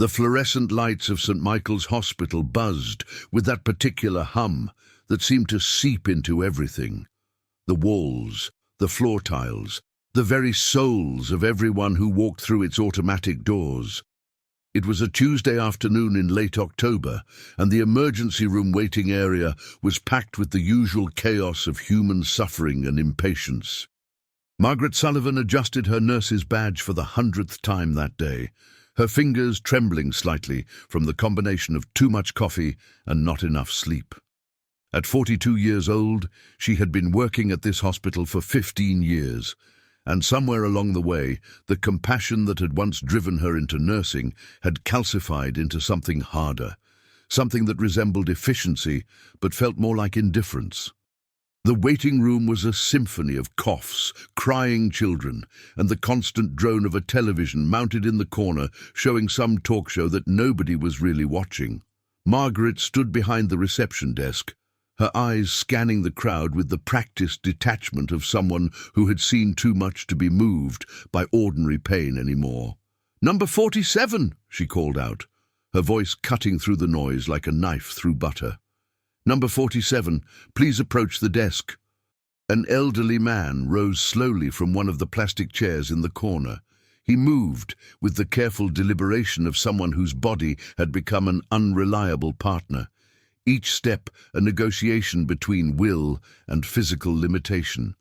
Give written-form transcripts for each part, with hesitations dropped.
The fluorescent lights of St. Michael's Hospital buzzed with that particular hum that seemed to seep into everything. The walls, the floor tiles, the very souls of everyone who walked through its automatic doors. It was a Tuesday afternoon in late October, and the emergency room waiting area was packed with the usual chaos of human suffering and impatience. Margaret Sullivan adjusted her nurse's badge for the 100th time that day, her fingers trembling slightly from the combination of too much coffee and not enough sleep. At 42 years old, she had been working at this hospital for 15 years, and somewhere along the way, the compassion that had once driven her into nursing had calcified into something harder, something that resembled efficiency but felt more like indifference. The waiting room was a symphony of coughs, crying children, and the constant drone of a television mounted in the corner showing some talk show that nobody was really watching. Margaret stood behind the reception desk, her eyes scanning the crowd with the practiced detachment of someone who had seen too much to be moved by ordinary pain anymore. "Number 47, she called out, her voice cutting through the noise like a knife through butter. "Number 47, please approach the desk." An elderly man rose slowly from one of the plastic chairs in the corner. He moved with the careful deliberation of someone whose body had become an unreliable partner, each step a negotiation between will and physical limitation.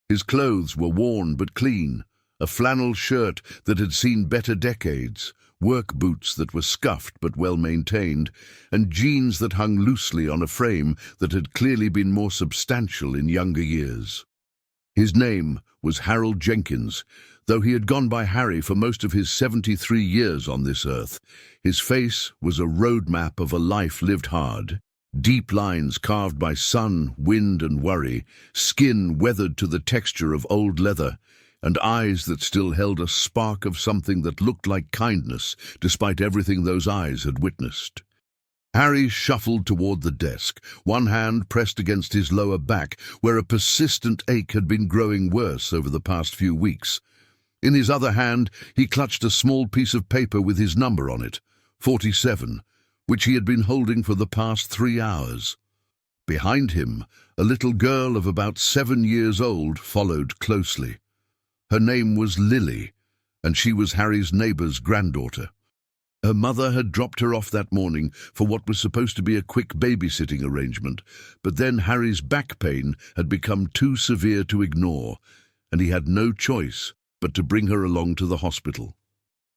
His clothes were worn but clean, a flannel shirt that had seen better decades, work boots that were scuffed but well-maintained, and jeans that hung loosely on a frame that had clearly been more substantial in younger years. His name was Harold Jenkins, though he had gone by Harry for most of his 73 years on this earth. His face was a roadmap of a life lived hard, deep lines carved by sun, wind, and worry, skin weathered to the texture of old leather, and eyes that still held a spark of something that looked like kindness, despite everything those eyes had witnessed. Harry shuffled toward the desk, one hand pressed against his lower back, where a persistent ache had been growing worse over the past few weeks. In his other hand, he clutched a small piece of paper with his number on it, 47, which he had been holding for the past 3 hours. Behind him, a little girl of about 7 years old followed closely. Her name was Lily, and she was Harry's neighbour's granddaughter. Her mother had dropped her off that morning for what was supposed to be a quick babysitting arrangement, but then Harry's back pain had become too severe to ignore, and he had no choice but to bring her along to the hospital.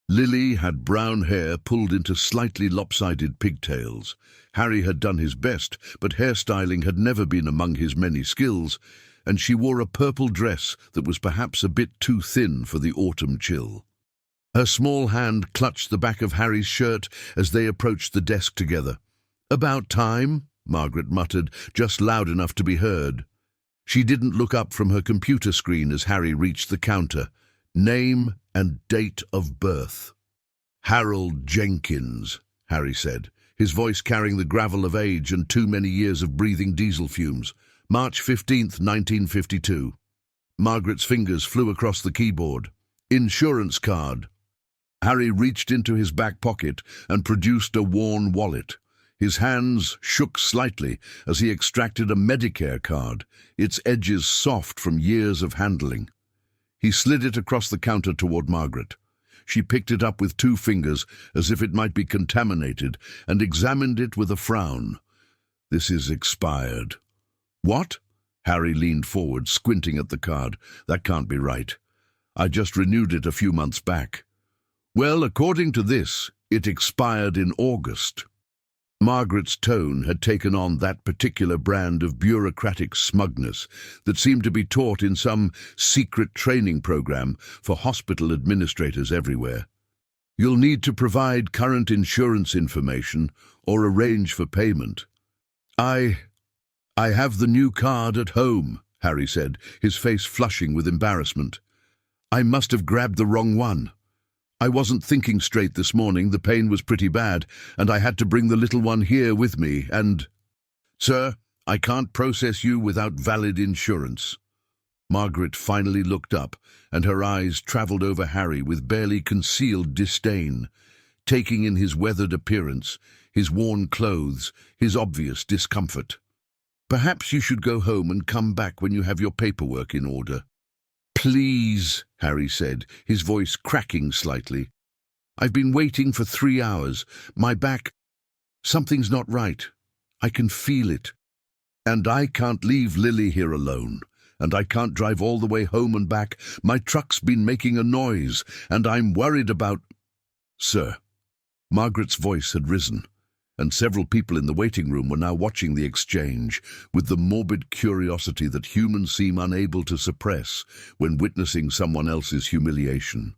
Lily had brown hair pulled into slightly lopsided pigtails. Harry had done his best, but hairstyling had never been among his many skills, and she wore a purple dress that was perhaps a bit too thin for the autumn chill. Her small hand clutched the back of Harry's shirt as they approached the desk together. "About time," Margaret muttered, just loud enough to be heard. She didn't look up from her computer screen as Harry reached the counter. "Name and date of birth." "Harold Jenkins," Harry said, his voice carrying the gravel of age and too many years of breathing diesel fumes. "March 15th, 1952. Margaret's fingers flew across the keyboard. "Insurance card." Harry reached into his back pocket and produced a worn wallet. His hands shook slightly as he extracted a Medicare card, its edges soft from years of handling. He slid it across the counter toward Margaret. She picked it up with 2 fingers, as if it might be contaminated, and examined it with a frown. "This is expired." "What?" Harry leaned forward, squinting at the card. "That can't be right. I just renewed it a few months back." "Well, according to this, it expired in August." Margaret's tone had taken on that particular brand of bureaucratic smugness that seemed to be taught in some secret training program for hospital administrators everywhere. "You'll need to provide current insurance information or arrange for payment." I have the new card at home," Harry said, his face flushing with embarrassment. "I must have grabbed the wrong one. I wasn't thinking straight this morning, the pain was pretty bad, and I had to bring the little one here with me, and—" "Sir, I can't process you without valid insurance." Margaret finally looked up, and her eyes travelled over Harry with barely concealed disdain. taking in his weathered appearance, his worn clothes, his obvious discomfort. "Perhaps you should go home and come back when you have your paperwork in order." "Please," Harry said, his voice cracking slightly. "I've been waiting for 3 hours. My back... Something's not right. I can feel it. And I can't leave Lily here alone. And I can't drive all the way home and back. My truck's been making a noise, and I'm worried about—" "Sir." Margaret's voice had risen, and several people in the waiting room were now watching the exchange with the morbid curiosity that humans seem unable to suppress when witnessing someone else's humiliation.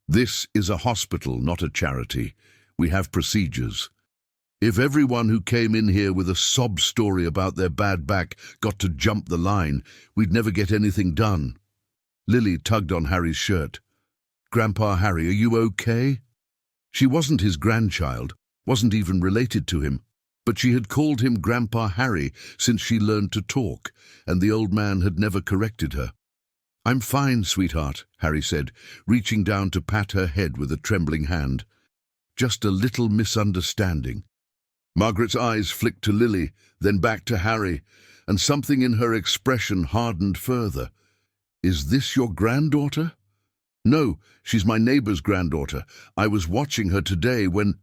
"This is a hospital, not a charity. We have procedures. If everyone who came in here with a sob story about their bad back got to jump the line, we'd never get anything done." Lily tugged on Harry's shirt. "Grandpa Harry, are you okay?" She wasn't his grandchild, wasn't even related to him, but she had called him Grandpa Harry since she learned to talk, and the old man had never corrected her. "I'm fine, sweetheart," Harry said, reaching down to pat her head with a trembling hand. "Just a little misunderstanding." Margaret's eyes flicked to Lily, then back to Harry, and something in her expression hardened further. "Is this your granddaughter?" "No, she's my neighbor's granddaughter. I was watching her today when—"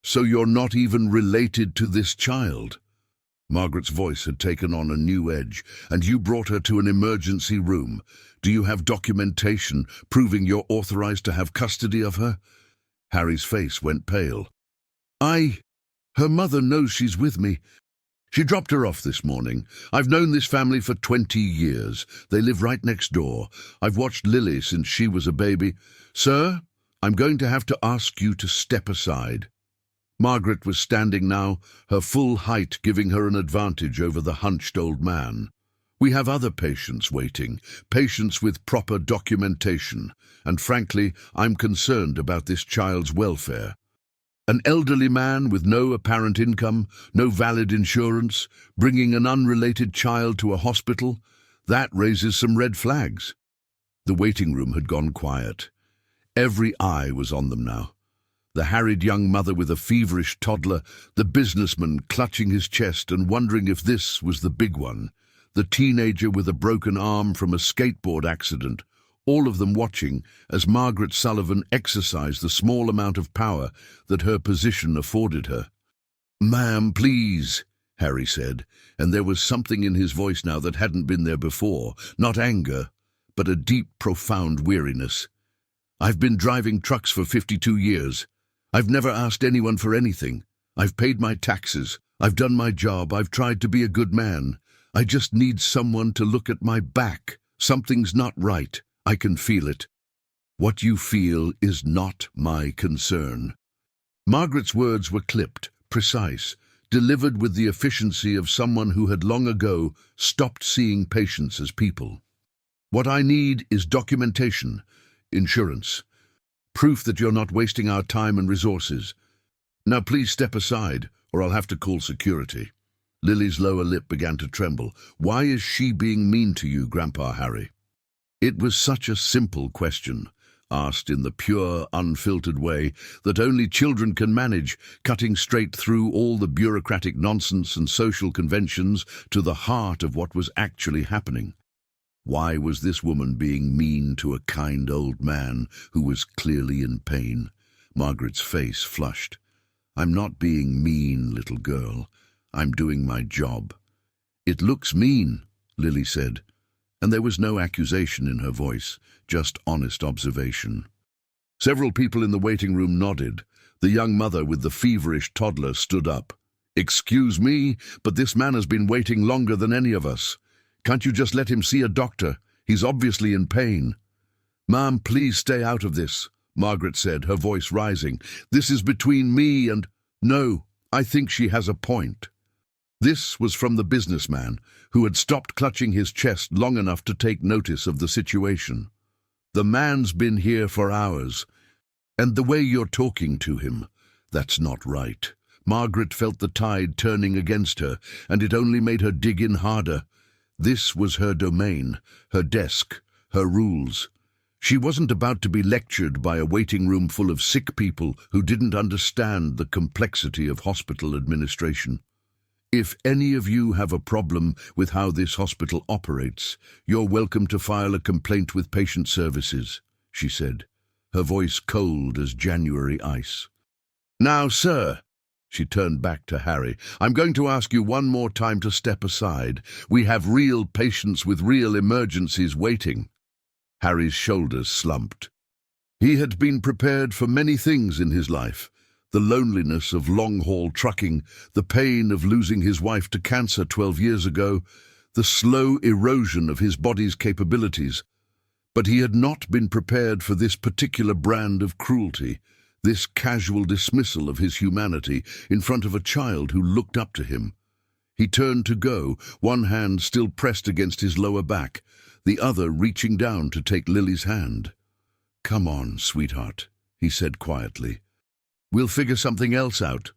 "So you're not even related to this child?" Margaret's voice had taken on a new edge. "And you brought her to an emergency room. Do you have documentation proving you're authorized to have custody of her?" Harry's face went pale. Her mother knows she's with me. She dropped her off this morning. I've known this family for 20 years. They live right next door. I've watched Lily since she was a baby. Sir, I'm going to have to ask you to step aside." Margaret was standing now, her full height giving her an advantage over the hunched old man. "We have other patients waiting, patients with proper documentation, and frankly, I'm concerned about this child's welfare. An elderly man with no apparent income, no valid insurance, bringing an unrelated child to a hospital, that raises some red flags." The waiting room had gone quiet. Every eye was on them now. The harried young mother with a feverish toddler, the businessman clutching his chest and wondering if this was the big one, the teenager with a broken arm from a skateboard accident, all of them watching as Margaret Sullivan exercised the small amount of power that her position afforded her. "Ma'am, please," Harry said, and there was something in his voice now that hadn't been there before, not anger, but a deep, profound weariness. "I've been driving trucks for 52 years. I've never asked anyone for anything. I've paid my taxes. I've done my job. I've tried to be a good man. I just need someone to look at my back. Something's not right. I can feel it. What you feel is not my concern." Margaret's words were clipped, precise, delivered with the efficiency of someone who had long ago stopped seeing patients as people. "What I need is documentation, insurance, proof that you're not wasting our time and resources. Now please step aside, or I'll have to call security." Lily's lower lip began to tremble. "Why is she being mean to you, Grandpa Harry?" It was such a simple question, asked in the pure, unfiltered way that only children can manage, cutting straight through all the bureaucratic nonsense and social conventions to the heart of what was actually happening. Why was this woman being mean to a kind old man who was clearly in pain? Margaret's face flushed. "I'm not being mean, little girl. I'm doing my job." "It looks mean," Lily said, and there was no accusation in her voice, just honest observation. Several people in the waiting room nodded. The young mother with the feverish toddler stood up. "Excuse me, but this man has been waiting longer than any of us. Can't you just let him see a doctor? He's obviously in pain." "Ma'am, please stay out of this," Margaret said, her voice rising. "This is between me and—" "No, I think she has a point." This was from the businessman, who had stopped clutching his chest long enough to take notice of the situation. "The man's been here for hours, and the way you're talking to him, that's not right." Margaret felt the tide turning against her, and it only made her dig in harder. This was her domain, her desk, her rules. She wasn't about to be lectured by a waiting room full of sick people who didn't understand the complexity of hospital administration. If any of you have a problem with how this hospital operates, you're welcome to file a complaint with patient services, she said, her voice cold as January ice. Now, sir, she turned back to Harry, I'm going to ask you one more time to step aside. We have real patients with real emergencies waiting. Harry's shoulders slumped. He had been prepared for many things in his life. The loneliness of long-haul trucking, the pain of losing his wife to cancer 12 years ago, the slow erosion of his body's capabilities. But he had not been prepared for this particular brand of cruelty, this casual dismissal of his humanity in front of a child who looked up to him. He turned to go, one hand still pressed against his lower back, the other reaching down to take Lily's hand. "Come on, sweetheart," he said quietly. "We'll figure something else out."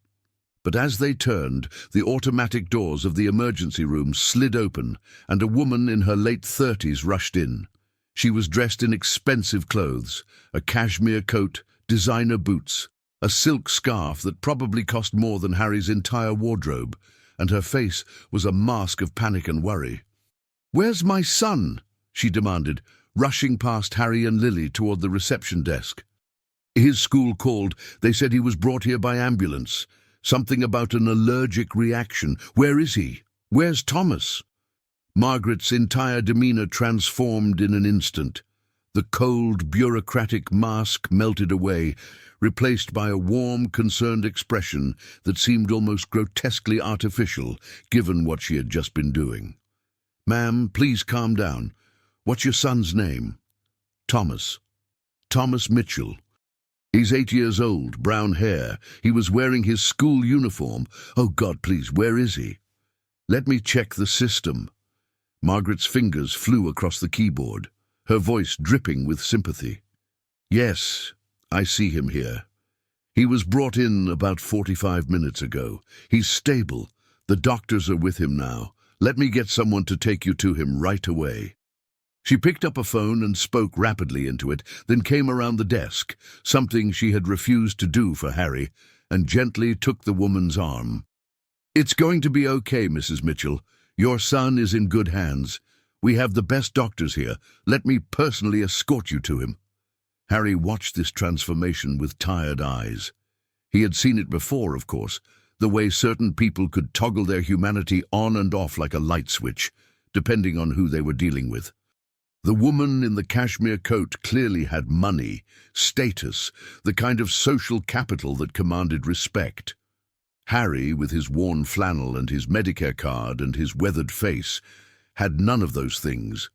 But as they turned, the automatic doors of the emergency room slid open, and a woman in her late 30s rushed in. She was dressed in expensive clothes, a cashmere coat, designer boots, a silk scarf that probably cost more than Harry's entire wardrobe, and her face was a mask of panic and worry. "Where's my son?" she demanded, rushing past Harry and Lily toward the reception desk. "His school called. They said he was brought here by ambulance. Something about an allergic reaction. Where is he? Where's Thomas?" Margaret's entire demeanor transformed in an instant. The cold, bureaucratic mask melted away, replaced by a warm, concerned expression that seemed almost grotesquely artificial, given what she had just been doing. "Ma'am, please calm down. What's your son's name?" "Thomas. Thomas Mitchell. He's 8 years old, brown hair. He was wearing his school uniform. Oh, God, please, where is he?" "Let me check the system." Margaret's fingers flew across the keyboard, her voice dripping with sympathy. "Yes, I see him here. He was brought in about 45 minutes ago. He's stable. The doctors are with him now. Let me get someone to take you to him right away." She picked up a phone and spoke rapidly into it, then came around the desk, something she had refused to do for Harry, and gently took the woman's arm. "It's going to be okay, Mrs. Mitchell. Your son is in good hands. We have the best doctors here. Let me personally escort you to him." Harry watched this transformation with tired eyes. He had seen it before, of course, the way certain people could toggle their humanity on and off like a light switch, depending on who they were dealing with. The woman in the cashmere coat clearly had money, status, the kind of social capital that commanded respect. Harry, with his worn flannel and his Medicare card and his weathered face, had none of those things.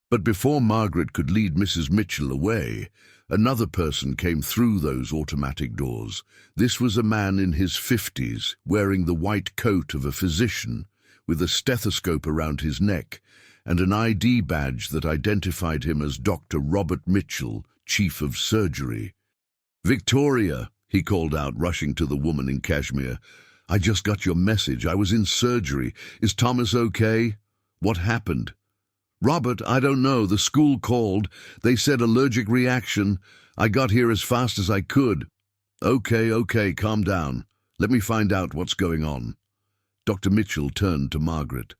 But before Margaret could lead Mrs. Mitchell away, another person came through those automatic doors. This was a man in his 50s, wearing the white coat of a physician, with a stethoscope around his neck, and an ID badge that identified him as Dr. Robert Mitchell, Chief of Surgery. "Victoria," he called out, rushing to the woman in cashmere. "I just got your message. I was in surgery. Is Thomas okay? What happened?" "Robert, I don't know. The school called. They said allergic reaction. I got here as fast as I could." Okay, calm down. Let me find out what's going on." Dr. Mitchell turned to Margaret.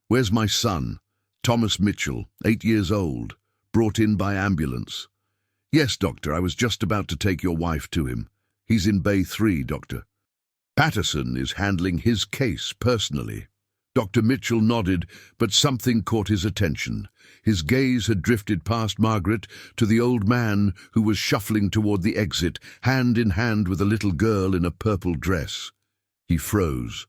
"Where's my son? Thomas Mitchell, 8 years old, brought in by ambulance." "Yes, doctor, I was just about to take your wife to him. He's in Bay 3, doctor. Patterson is handling his case personally." Dr. Mitchell nodded, but something caught his attention. His gaze had drifted past Margaret to the old man who was shuffling toward the exit, hand in hand with a little girl in a purple dress. He froze.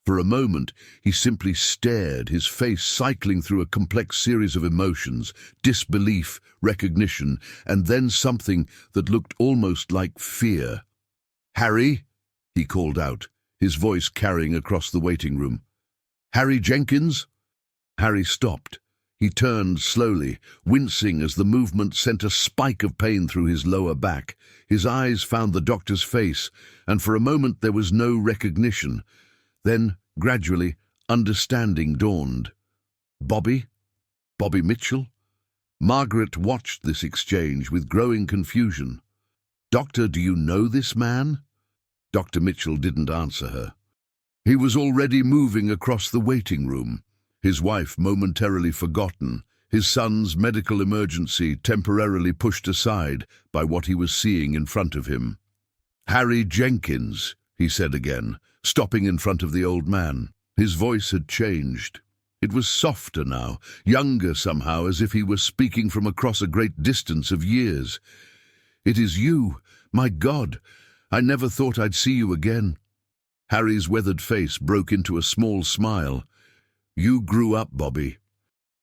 For a moment, he simply stared, his face cycling through a complex series of emotions, disbelief, recognition, and then something that looked almost like fear. "Harry?" he called out, his voice carrying across the waiting room. "Harry Jenkins?" Harry stopped. He turned slowly, wincing as the movement sent a spike of pain through his lower back. His eyes found the doctor's face, and for a moment there was no recognition. Then, gradually, understanding dawned. Bobby? Bobby Mitchell? Margaret watched this exchange with growing confusion. "Doctor, do you know this man?" Dr. Mitchell didn't answer her. He was already moving across the waiting room, his wife momentarily forgotten, his son's medical emergency temporarily pushed aside by what he was seeing in front of him. "Harry Jenkins," he said again, stopping in front of the old man. His voice had changed. It was softer now, younger somehow, as if he were speaking from across a great distance of years. "It is you. My God, I never thought I'd see you again." Harry's weathered face broke into a small smile. "You grew up, Bobby.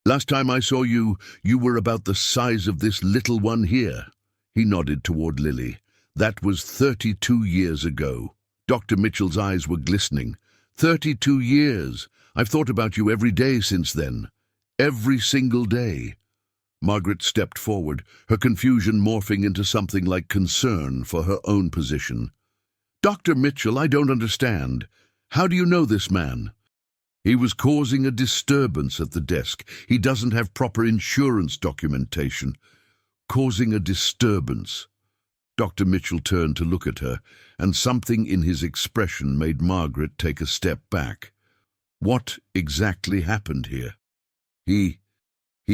Last time I saw you, you were about the size of this little one here." He nodded toward Lily. "That was 32 years ago." Dr. Mitchell's eyes were glistening. 32 years! I've thought about you every day since then. Every single day." Margaret stepped forward, her confusion morphing into something like concern for her own position. "Dr. Mitchell, I don't understand. How do you know this man?" "He was causing a disturbance at the desk. He doesn't have proper insurance documentation." "Causing a disturbance." Dr. Mitchell turned to look at her, and something in his expression made Margaret take a step back. What exactly happened here? He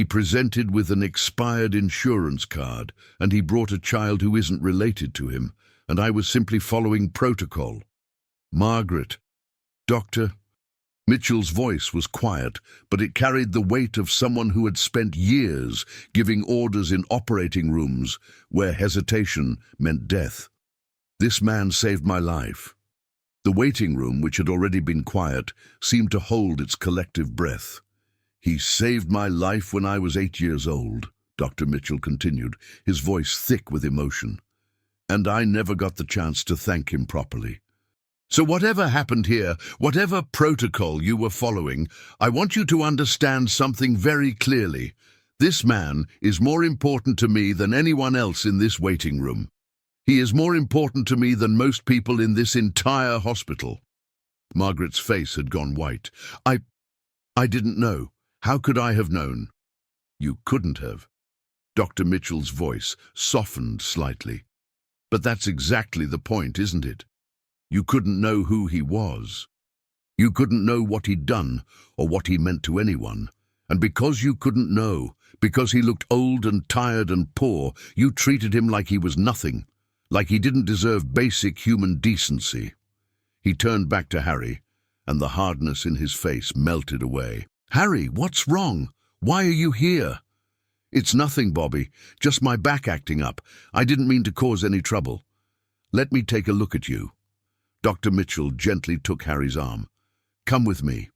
presented with an expired insurance card, and he brought a child who isn't related to him, and I was simply following protocol. "Margaret." "Doctor." Mitchell's voice was quiet, but it carried the weight of someone who had spent years giving orders in operating rooms where hesitation meant death. "This man saved my life." The waiting room, which had already been quiet, seemed to hold its collective breath. "He saved my life when I was 8 years old," Dr. Mitchell continued, his voice thick with emotion. "And I never got the chance to thank him properly. So whatever happened here, whatever protocol you were following, I want you to understand something very clearly. This man is more important to me than anyone else in this waiting room. He is more important to me than most people in this entire hospital." Margaret's face had gone white. I didn't know. How could I have known?" "You couldn't have." Dr. Mitchell's voice softened slightly. "But that's exactly the point, isn't it? You couldn't know who he was. You couldn't know what he'd done or what he meant to anyone. And because you couldn't know, because he looked old and tired and poor, you treated him like he was nothing, like he didn't deserve basic human decency." He turned back to Harry, and the hardness in his face melted away. "Harry, what's wrong? Why are you here?" "It's nothing, Bobby. Just my back acting up. I didn't mean to cause any trouble." "Let me take a look at you." Dr. Mitchell gently took Harry's arm. "Come with me.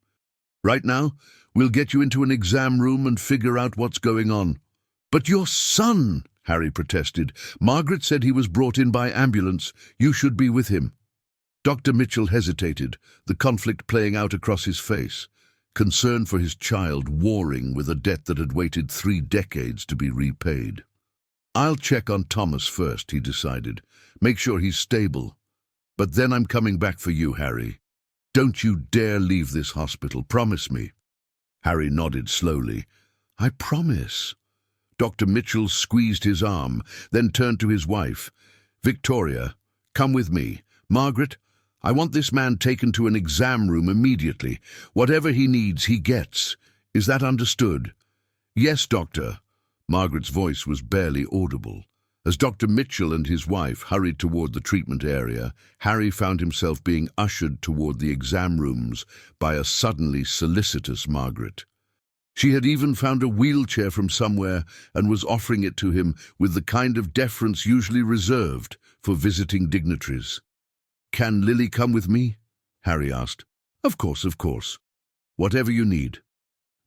Right now, we'll get you into an exam room and figure out what's going on." "But your son," Harry protested. "Margaret said he was brought in by ambulance. You should be with him." Dr. Mitchell hesitated, the conflict playing out across his face. Concern for his child warring with a debt that had waited 3 decades to be repaid. "I'll check on Thomas first," he decided. "Make sure he's stable. But then I'm coming back for you, Harry. Don't you dare leave this hospital. Promise me." Harry nodded slowly. "I promise." Dr. Mitchell squeezed his arm, then turned to his wife. "Victoria, come with me. Margaret, I want this man taken to an exam room immediately. Whatever he needs, he gets. Is that understood?" "Yes, Doctor." Margaret's voice was barely audible. As Dr. Mitchell and his wife hurried toward the treatment area, Harry found himself being ushered toward the exam rooms by a suddenly solicitous Margaret. She had even found a wheelchair from somewhere and was offering it to him with the kind of deference usually reserved for visiting dignitaries. "Can Lily come with me?" Harry asked. Of course. Whatever you need."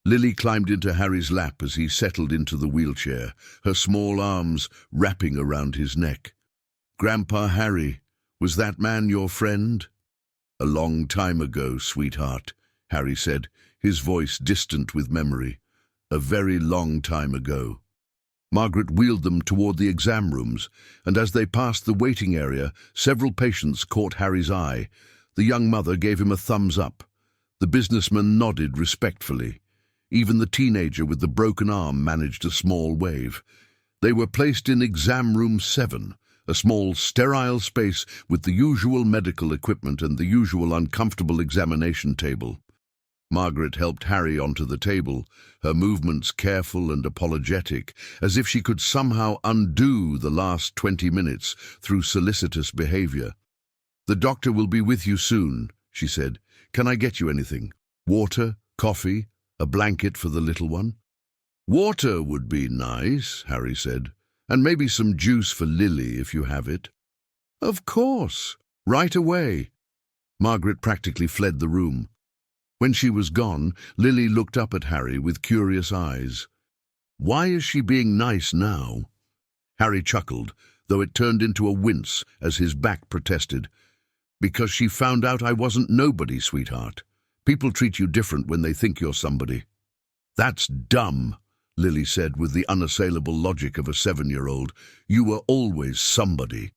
Lily climbed into Harry's lap as he settled into the wheelchair, her small arms wrapping around his neck. "Grandpa Harry, was that man your friend?" "A long time ago, sweetheart," Harry said, his voice distant with memory. "A very long time ago." Margaret wheeled them toward the exam rooms, and as they passed the waiting area, several patients caught Harry's eye. The young mother gave him a thumbs up. The businessman nodded respectfully. Even the teenager with the broken arm managed a small wave. They were placed in exam room 7, a small, sterile space with the usual medical equipment and the usual uncomfortable examination table. Margaret helped Harry onto the table, her movements careful and apologetic, as if she could somehow undo the last 20 minutes through solicitous behavior. "The doctor will be with you soon," she said. "Can I get you anything? Water? Coffee? A blanket for the little one?" "Water would be nice," Harry said, "and maybe some juice for Lily if you have it." "Of course, right away." Margaret practically fled the room. When she was gone, Lily looked up at Harry with curious eyes. "Why is she being nice now?" Harry chuckled, though it turned into a wince as his back protested. "Because she found out I wasn't nobody, sweetheart. People treat you different when they think you're somebody." "That's dumb," Lily said with the unassailable logic of a 7-year-old. "You were always somebody."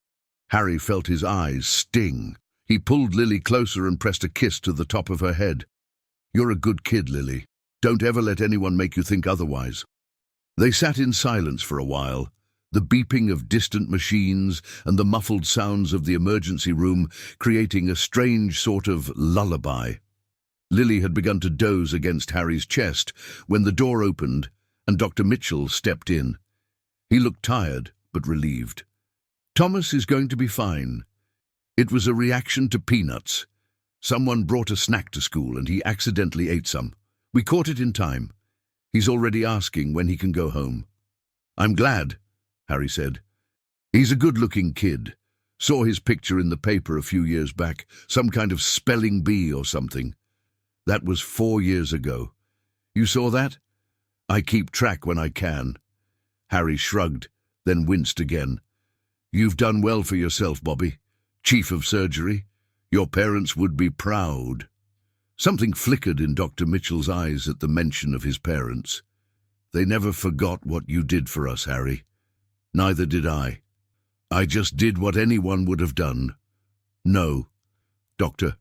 Harry felt his eyes sting. He pulled Lily closer and pressed a kiss to the top of her head. "You're a good kid, Lily. Don't ever let anyone make you think otherwise." They sat in silence for a while, the beeping of distant machines and the muffled sounds of the emergency room creating a strange sort of lullaby. Lily had begun to doze against Harry's chest when the door opened and Dr. Mitchell stepped in. He looked tired, but relieved. "Thomas is going to be fine." It was a reaction to peanuts. Someone brought a snack to school and he accidentally ate some. We caught it in time. He's already asking when he can go home. "I'm glad," Harry said. "He's a good-looking kid. Saw his picture in the paper a few years back, some kind of spelling bee or something. That was 4 years ago. You saw that?" "I keep track when I can." Harry shrugged, then winced again. "You've done well for yourself, Bobby. Chief of surgery. Your parents would be proud." Something flickered in Dr. Mitchell's eyes at the mention of his parents. "They never forgot what you did for us, Harry. Neither did I. I just did what anyone would have done." "No, Doctor."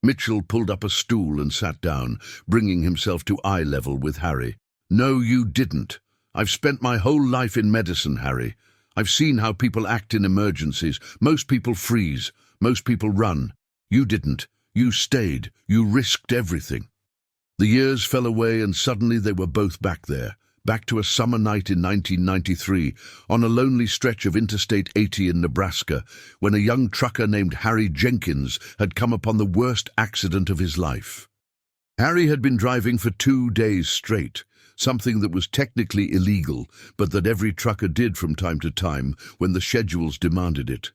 Mitchell pulled up a stool and sat down, bringing himself to eye level with Harry. "No, you didn't. I've spent my whole life in medicine, Harry. I've seen how people act in emergencies. Most people freeze. Most people run. You didn't. You stayed. You risked everything." The years fell away and suddenly they were both back there, back to a summer night in 1993, on a lonely stretch of Interstate 80 in Nebraska, when a young trucker named Harry Jenkins had come upon the worst accident of his life. Harry had been driving for 2 days straight, something that was technically illegal, but that every trucker did from time to time when the schedules demanded it.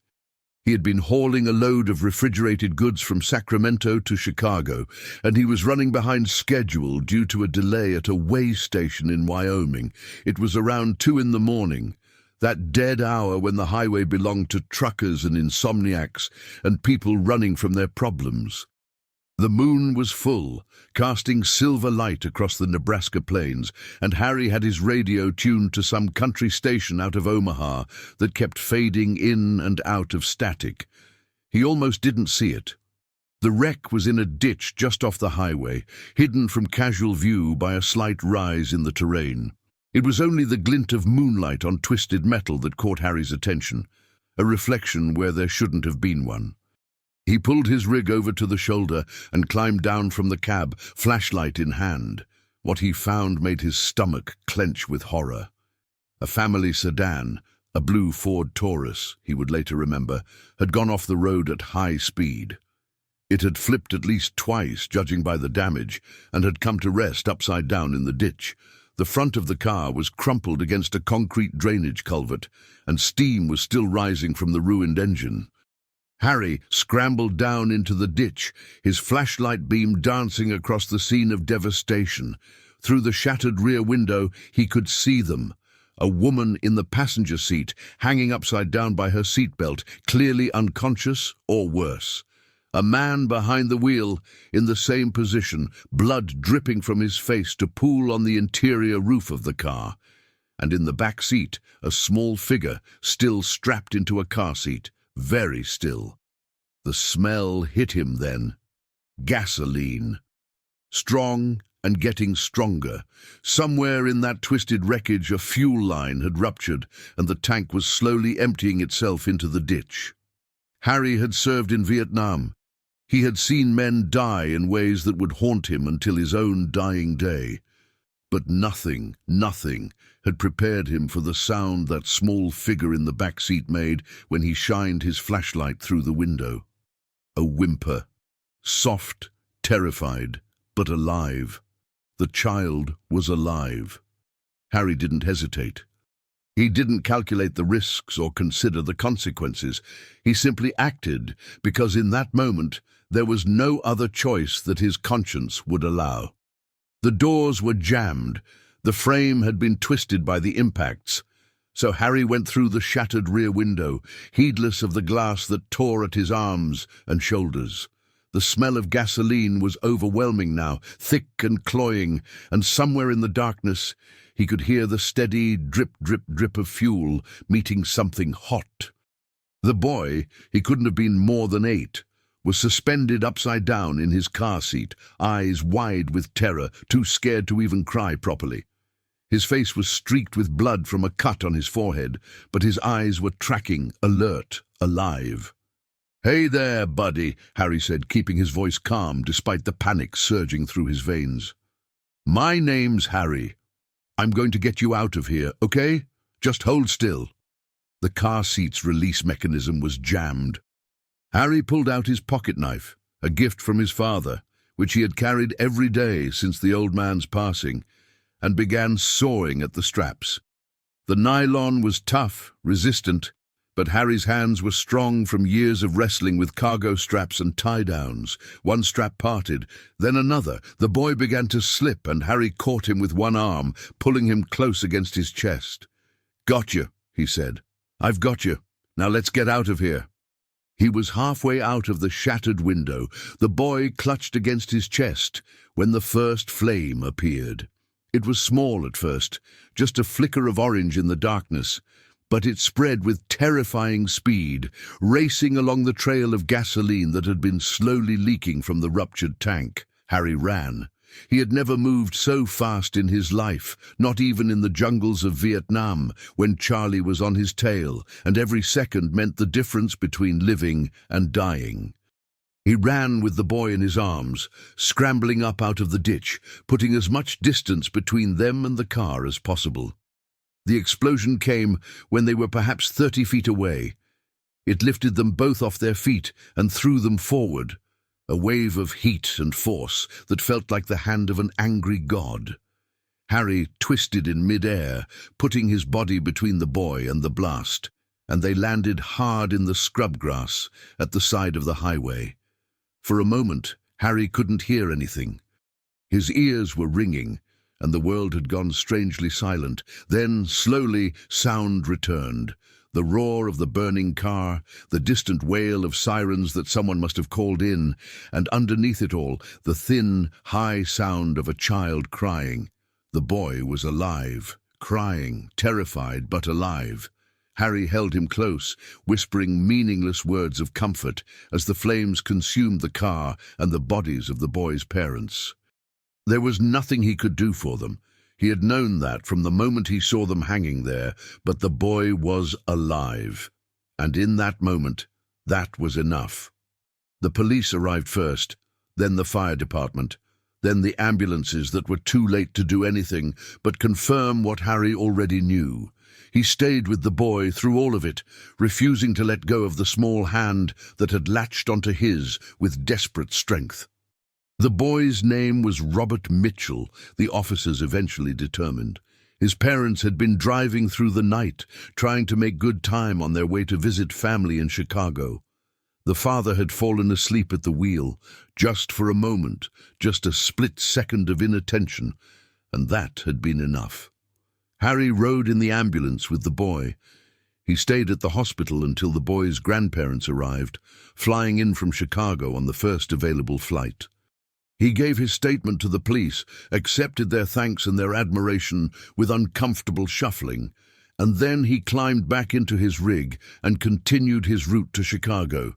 He had been hauling a load of refrigerated goods from Sacramento to Chicago, and he was running behind schedule due to a delay at a way station in Wyoming. It was around 2 in the morning, that dead hour when the highway belonged to truckers and insomniacs and people running from their problems. The moon was full, casting silver light across the Nebraska plains, and Harry had his radio tuned to some country station out of Omaha that kept fading in and out of static. He almost didn't see it. The wreck was in a ditch just off the highway, hidden from casual view by a slight rise in the terrain. It was only the glint of moonlight on twisted metal that caught Harry's attention, a reflection where there shouldn't have been one. He pulled his rig over to the shoulder and climbed down from the cab, flashlight in hand. What he found made his stomach clench with horror. A family sedan, a blue Ford Taurus, he would later remember, had gone off the road at high speed. It had flipped at least twice, judging by the damage, and had come to rest upside down in the ditch. The front of the car was crumpled against a concrete drainage culvert, and steam was still rising from the ruined engine. Harry scrambled down into the ditch, his flashlight beam dancing across the scene of devastation. Through the shattered rear window, he could see them. A woman in the passenger seat, hanging upside down by her seatbelt, clearly unconscious or worse. A man behind the wheel, in the same position, blood dripping from his face to pool on the interior roof of the car. And in the back seat, a small figure, still strapped into a car seat. Very still. The smell hit him then. Gasoline. Strong and getting stronger. Somewhere in that twisted wreckage a fuel line had ruptured, and the tank was slowly emptying itself into the ditch. Harry had served in Vietnam. He had seen men die in ways that would haunt him until his own dying day. But nothing had prepared him for the sound that small figure in the back seat made when he shined his flashlight through the window. A whimper. Soft, terrified, but alive. The child was alive. Harry didn't hesitate. He didn't calculate the risks or consider the consequences. He simply acted because in that moment there was no other choice that his conscience would allow. The doors were jammed. The frame had been twisted by the impacts. So Harry went through the shattered rear window, heedless of the glass that tore at his arms and shoulders. The smell of gasoline was overwhelming now, thick and cloying, and somewhere in the darkness he could hear the steady drip, drip, drip of fuel meeting something hot. The boy, he couldn't have been more than 8, was suspended upside down in his car seat, eyes wide with terror, too scared to even cry properly. His face was streaked with blood from a cut on his forehead, but his eyes were tracking, alert, alive. "Hey there, buddy," Harry said, keeping his voice calm despite the panic surging through his veins. "My name's Harry. I'm going to get you out of here, okay? Just hold still." The car seat's release mechanism was jammed. Harry pulled out his pocket knife, a gift from his father, which he had carried every day since the old man's passing, and began sawing at the straps. The nylon was tough, resistant, but Harry's hands were strong from years of wrestling with cargo straps and tie-downs. One strap parted, then another. The boy began to slip, and Harry caught him with one arm, pulling him close against his chest. "Got you," he said. "I've got you. Now let's get out of here." He was halfway out of the shattered window. The boy clutched against his chest when the first flame appeared. It was small at first, just a flicker of orange in the darkness, but it spread with terrifying speed, racing along the trail of gasoline that had been slowly leaking from the ruptured tank. Harry ran. He had never moved so fast in his life, not even in the jungles of Vietnam, when Charlie was on his tail, and every second meant the difference between living and dying. He ran with the boy in his arms, scrambling up out of the ditch, putting as much distance between them and the car as possible. The explosion came when they were perhaps 30 feet away. It lifted them both off their feet and threw them forward, a wave of heat and force that felt like the hand of an angry god. Harry twisted in mid-air, putting his body between the boy and the blast, and they landed hard in the scrub grass at the side of the highway. For a moment, Harry couldn't hear anything. His ears were ringing, and the world had gone strangely silent. Then, slowly, sound returned. The roar of the burning car, the distant wail of sirens that someone must have called in, and underneath it all, the thin, high sound of a child crying. The boy was alive, crying, terrified but alive. Harry held him close, whispering meaningless words of comfort as the flames consumed the car and the bodies of the boy's parents. There was nothing he could do for them. He had known that from the moment he saw them hanging there, but the boy was alive. And in that moment, that was enough. The police arrived first, then the fire department, then the ambulances that were too late to do anything but confirm what Harry already knew. He stayed with the boy through all of it, refusing to let go of the small hand that had latched onto his with desperate strength. The boy's name was Robert Mitchell, the officers eventually determined. His parents had been driving through the night, trying to make good time on their way to visit family in Chicago. The father had fallen asleep at the wheel, just for a moment, just a split second of inattention, and that had been enough. Harry rode in the ambulance with the boy. He stayed at the hospital until the boy's grandparents arrived, flying in from Chicago on the first available flight. He gave his statement to the police, accepted their thanks and their admiration with uncomfortable shuffling, and then he climbed back into his rig and continued his route to Chicago.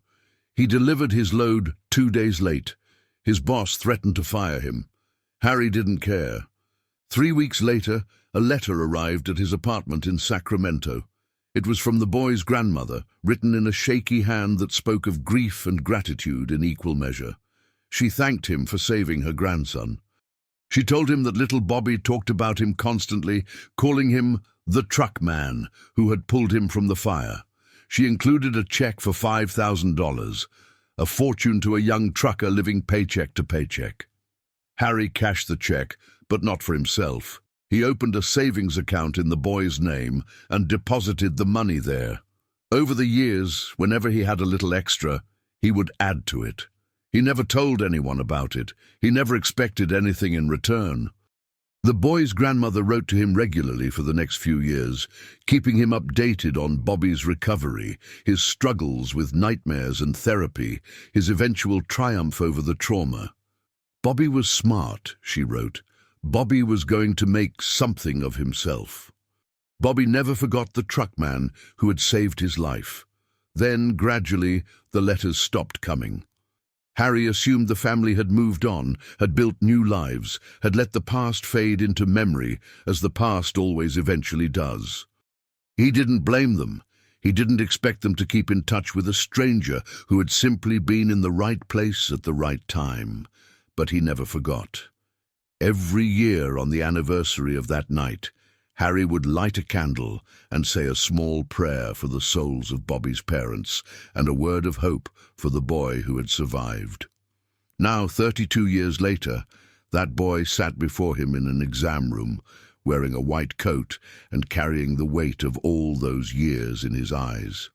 He delivered his load 2 days late. His boss threatened to fire him. Harry didn't care. 3 weeks later, a letter arrived at his apartment in Sacramento. It was from the boy's grandmother, written in a shaky hand that spoke of grief and gratitude in equal measure. She thanked him for saving her grandson. She told him that little Bobby talked about him constantly, calling him the truck man who had pulled him from the fire. She included a check for $5,000, a fortune to a young trucker living paycheck to paycheck. Harry cashed the check, but not for himself. He opened a savings account in the boy's name and deposited the money there. Over the years, whenever he had a little extra, he would add to it. He never told anyone about it. He never expected anything in return. The boy's grandmother wrote to him regularly for the next few years, keeping him updated on Bobby's recovery, his struggles with nightmares and therapy, his eventual triumph over the trauma. Bobby was smart, she wrote. Bobby was going to make something of himself. Bobby never forgot the truckman who had saved his life. Then, gradually, the letters stopped coming. Harry assumed the family had moved on, had built new lives, had let the past fade into memory, as the past always eventually does. He didn't blame them. He didn't expect them to keep in touch with a stranger who had simply been in the right place at the right time. But he never forgot. Every year on the anniversary of that night, Harry would light a candle and say a small prayer for the souls of Bobby's parents and a word of hope for the boy who had survived. Now, 32 years later, that boy sat before him in an exam room, wearing a white coat and carrying the weight of all those years in his eyes.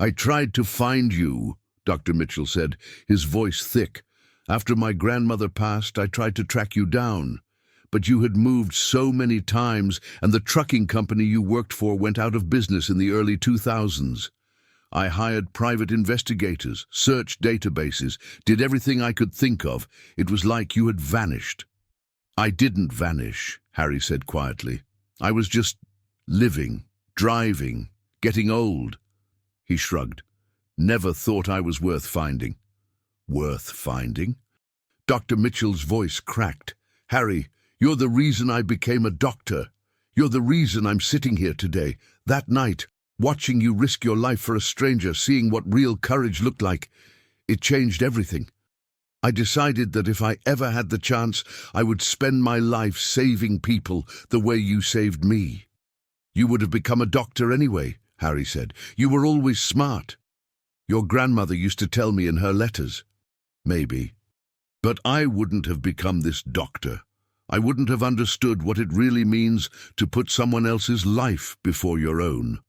"I tried to find you," Dr. Mitchell said, his voice thick. "After my grandmother passed, I tried to track you down. But you had moved so many times, and the trucking company you worked for went out of business in the early 2000s. I hired private investigators, searched databases, did everything I could think of. It was like you had vanished." "I didn't vanish," Harry said quietly. "I was just living, driving, getting old." He shrugged. "Never thought I was worth finding." "Worth finding?" Dr. Mitchell's voice cracked. "Harry, you're the reason I became a doctor. You're the reason I'm sitting here today. That night, watching you risk your life for a stranger, seeing what real courage looked like, it changed everything. I decided that if I ever had the chance, I would spend my life saving people the way you saved me." "You would have become a doctor anyway," Harry said. "You were always smart. Your grandmother used to tell me in her letters." "Maybe. But I wouldn't have become this doctor. I wouldn't have understood what it really means to put someone else's life before your own.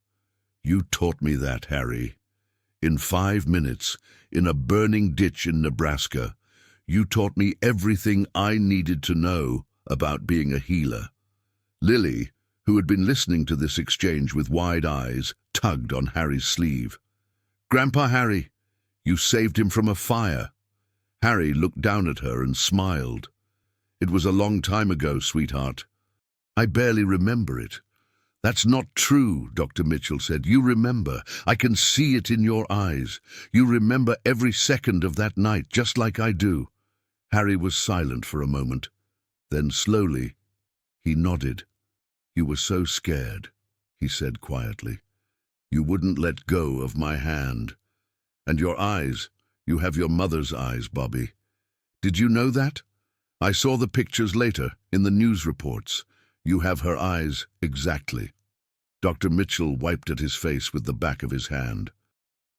You taught me that, Harry. In 5 minutes, in a burning ditch in Nebraska, you taught me everything I needed to know about being a healer." Lily, who had been listening to this exchange with wide eyes, tugged on Harry's sleeve. "Grandpa Harry, you saved him from a fire." Harry looked down at her and smiled. "It was a long time ago, sweetheart. I barely remember it." "That's not true," Dr. Mitchell said. "You remember. I can see it in your eyes. You remember every second of that night, just like I do." Harry was silent for a moment. Then slowly, he nodded. "You were so scared," he said quietly. "You wouldn't let go of my hand. And your eyes, you have your mother's eyes, Bobby. Did you know that? I saw the pictures later, in the news reports. You have her eyes exactly." Dr. Mitchell wiped at his face with the back of his hand.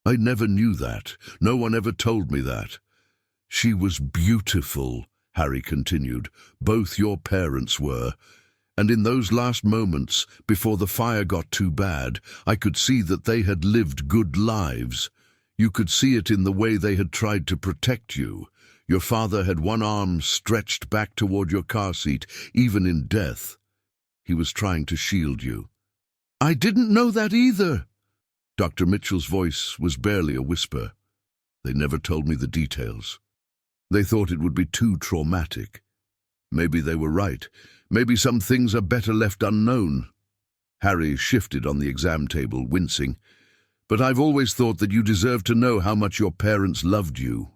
"I never knew that. No one ever told me that." "She was beautiful," Harry continued. "Both your parents were. And in those last moments, before the fire got too bad, I could see that they had lived good lives. You could see it in the way they had tried to protect you. Your father had one arm stretched back toward your car seat, even in death. He was trying to shield you." "I didn't know that either." Dr. Mitchell's voice was barely a whisper. "They never told me the details. They thought it would be too traumatic. Maybe they were right. Maybe some things are better left unknown." Harry shifted on the exam table, wincing. "But I've always thought that you deserved to know how much your parents loved you."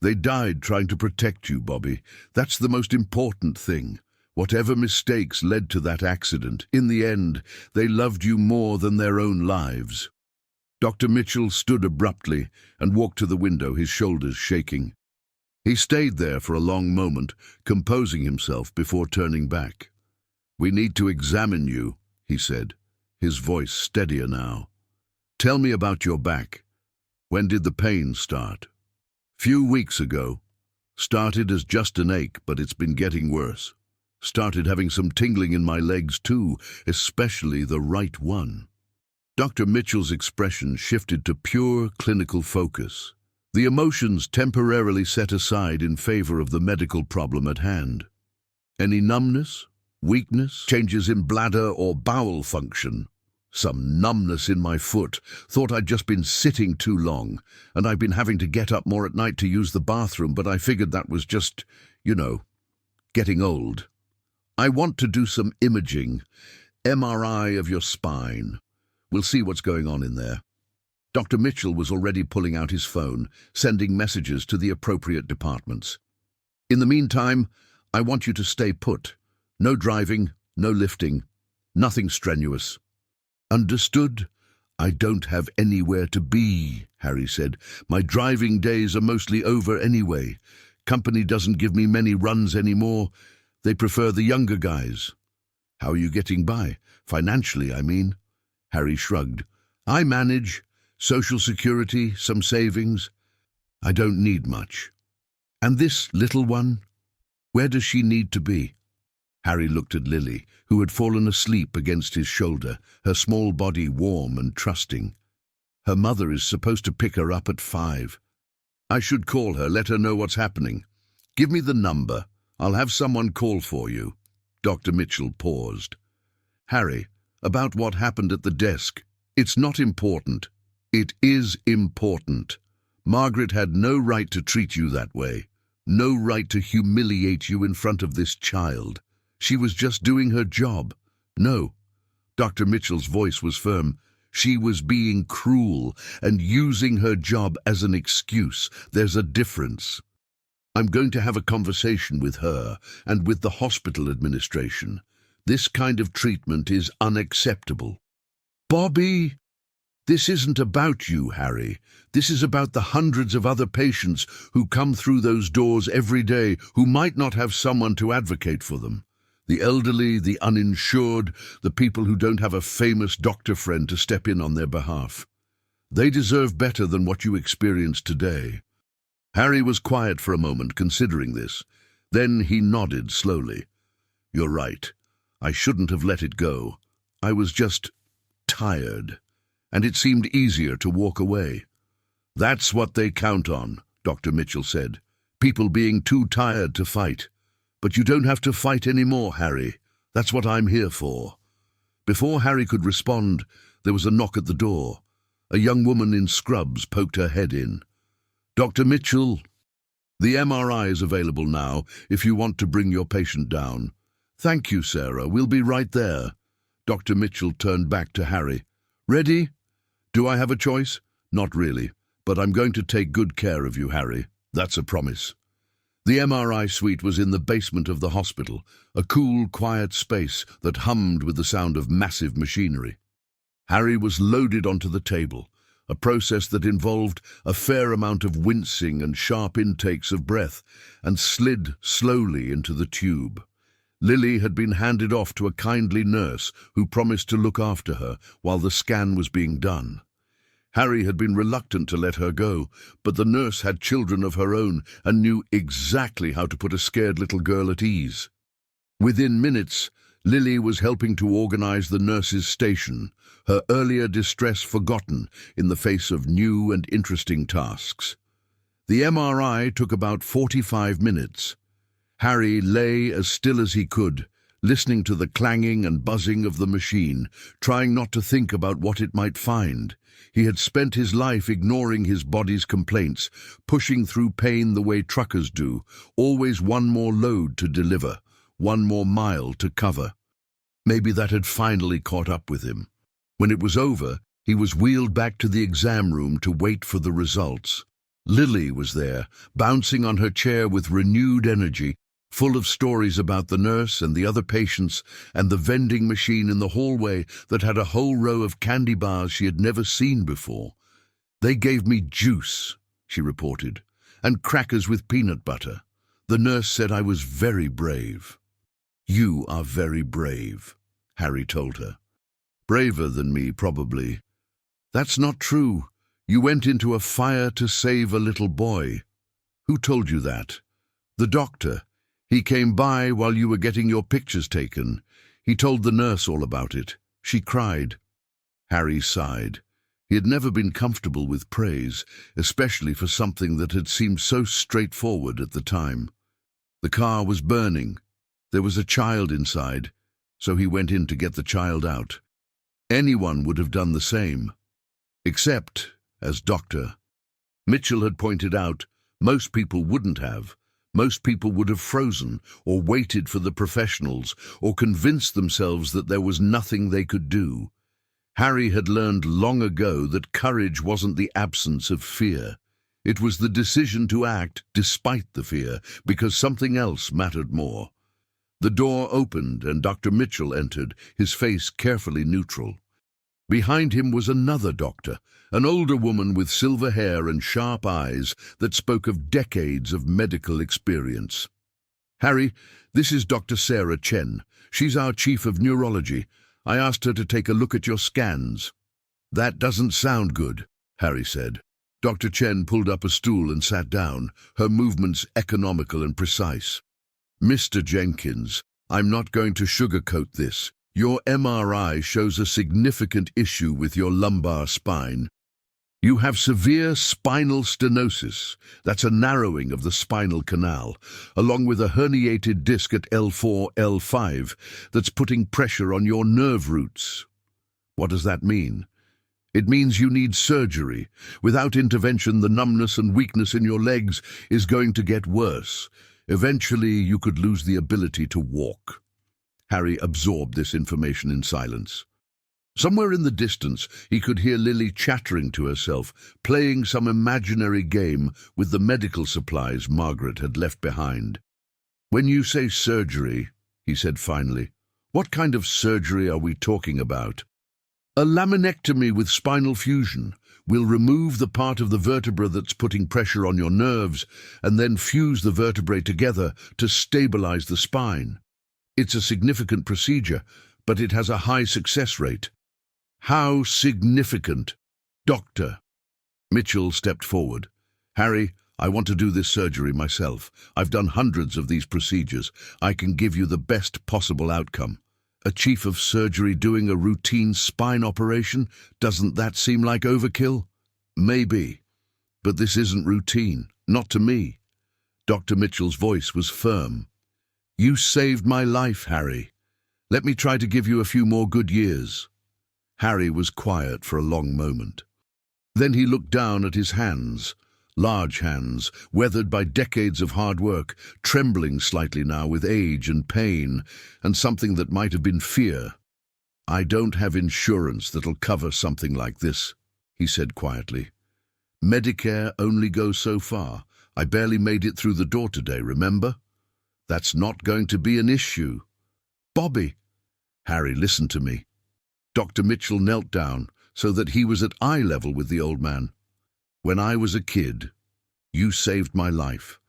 They died trying to protect you, Bobby. That's the most important thing. Whatever mistakes led to that accident, in the end, they loved you more than their own lives. Dr. Mitchell stood abruptly and walked to the window, his shoulders shaking. He stayed there for a long moment, composing himself before turning back. "We need to examine you," he said, his voice steadier now. "Tell me about your back. When did the pain start?" "Few weeks ago. Started as just an ache, but it's been getting worse. Started having some tingling in my legs too, especially the right one." Dr. Mitchell's expression shifted to pure clinical focus, the emotions temporarily set aside in favor of the medical problem at hand. "Any numbness, weakness, changes in bladder or bowel function?" "Some numbness in my foot. Thought I'd just been sitting too long, and I've been having to get up more at night to use the bathroom, but I figured that was just, getting old. I want to do some imaging, MRI of your spine. We'll see what's going on in there." Dr. Mitchell was already pulling out his phone, sending messages to the appropriate departments. "In the meantime, I want you to stay put. No driving, no lifting, nothing strenuous." "Understood. I don't have anywhere to be," Harry said. "My driving days are mostly over anyway. Company doesn't give me many runs anymore. They prefer the younger guys." "How are you getting by? Financially, I mean." Harry shrugged. "I manage. Social Security, some savings. I don't need much." "And this little one? Where does she need to be?" Harry looked at Lily, who had fallen asleep against his shoulder, her small body warm and trusting. "Her mother is supposed to pick her up at 5. I should call her, let her know what's happening. Give me the number. I'll have someone call for you." Dr. Mitchell paused. "Harry, about what happened at the desk. It's not important." "It is important. Margaret had no right to treat you that way. No right to humiliate you in front of this child. She was just doing her job." "No." Dr. Mitchell's voice was firm. "She was being cruel and using her job as an excuse. There's a difference. I'm going to have a conversation with her and with the hospital administration. This kind of treatment is unacceptable." "Bobby, this isn't about you, Harry. This is about the hundreds of other patients who come through those doors every day who might not have someone to advocate for them. The elderly, the uninsured, the people who don't have a famous doctor friend to step in on their behalf. They deserve better than what you experienced today." Harry was quiet for a moment, considering this. Then he nodded slowly. "You're right. I shouldn't have let it go. I was just tired, and it seemed easier to walk away." "That's what they count on," Dr. Mitchell said. "People being too tired to fight. But you don't have to fight anymore, Harry. That's what I'm here for." Before Harry could respond, there was a knock at the door. A young woman in scrubs poked her head in. "Dr. Mitchell, the MRI is available now if you want to bring your patient down." "Thank you, Sarah. We'll be right there." Dr. Mitchell turned back to Harry. "Ready? Do I have a choice?" "Not really, but I'm going to take good care of you, Harry. That's a promise." The MRI suite was in the basement of the hospital, a cool, quiet space that hummed with the sound of massive machinery. Harry was loaded onto the table, a process that involved a fair amount of wincing and sharp intakes of breath, and slid slowly into the tube. Lily had been handed off to a kindly nurse who promised to look after her while the scan was being done. Harry had been reluctant to let her go, but the nurse had children of her own and knew exactly how to put a scared little girl at ease. Within minutes, Lily was helping to organize the nurse's station, her earlier distress forgotten in the face of new and interesting tasks. The MRI took about 45 minutes. Harry lay as still as he could, listening to the clanging and buzzing of the machine, trying not to think about what it might find. He had spent his life ignoring his body's complaints, pushing through pain the way truckers do, always one more load to deliver, one more mile to cover. Maybe that had finally caught up with him. When it was over, he was wheeled back to the exam room to wait for the results. Lily was there, bouncing on her chair with renewed energy, full of stories about the nurse and the other patients and the vending machine in the hallway that had a whole row of candy bars she had never seen before. "They gave me juice," she reported, "and crackers with peanut butter. The nurse said I was very brave." "You are very brave," Harry told her. "Braver than me, probably." "That's not true. You went into a fire to save a little boy." "Who told you that?" "The doctor. He came by while you were getting your pictures taken. He told the nurse all about it. She cried." Harry sighed. He had never been comfortable with praise, especially for something that had seemed so straightforward at the time. The car was burning. There was a child inside, so he went in to get the child out. Anyone would have done the same. Except, as Dr. Mitchell had pointed out, most people wouldn't have. Most people would have frozen, or waited for the professionals, or convinced themselves that there was nothing they could do. Harry had learned long ago that courage wasn't the absence of fear. It was the decision to act despite the fear, because something else mattered more. The door opened and Dr. Mitchell entered, his face carefully neutral. Behind him was another doctor, an older woman with silver hair and sharp eyes that spoke of decades of medical experience. "Harry, this is Dr. Sarah Chen. She's our chief of neurology. I asked her to take a look at your scans." "That doesn't sound good," Harry said. Dr. Chen pulled up a stool and sat down, her movements economical and precise. "Mr. Jenkins, I'm not going to sugarcoat this. Your MRI shows a significant issue with your lumbar spine. You have severe spinal stenosis, that's a narrowing of the spinal canal, along with a herniated disc at L4, L5 that's putting pressure on your nerve roots." "What does that mean?" "It means you need surgery. Without intervention, the numbness and weakness in your legs is going to get worse. Eventually, you could lose the ability to walk." Harry absorbed this information in silence. Somewhere in the distance, he could hear Lily chattering to herself, playing some imaginary game with the medical supplies Margaret had left behind. "When you say surgery," he said finally, "what kind of surgery are we talking about?" "A laminectomy with spinal fusion. We'll remove the part of the vertebra that's putting pressure on your nerves and then fuse the vertebrae together to stabilize the spine. It's a significant procedure, but it has a high success rate." "How significant?" "Doctor." Mitchell stepped forward. "Harry, I want to do this surgery myself. I've done hundreds of these procedures. I can give you the best possible outcome." "A chief of surgery doing a routine spine operation? Doesn't that seem like overkill?" "Maybe, but this isn't routine. Not to me." Dr. Mitchell's voice was firm. "You saved my life, Harry. Let me try to give you a few more good years." Harry was quiet for a long moment. Then he looked down at his hands, large hands, weathered by decades of hard work, trembling slightly now with age and pain, and something that might have been fear. "I don't have insurance that'll cover something like this," he said quietly. "Medicare only goes so far. I barely made it through the door today, remember? That's not going to be an issue." "Bobby." "Harry, listen to me." Dr. Mitchell knelt down so that he was at eye level with the old man. "When I was a kid, you saved my life.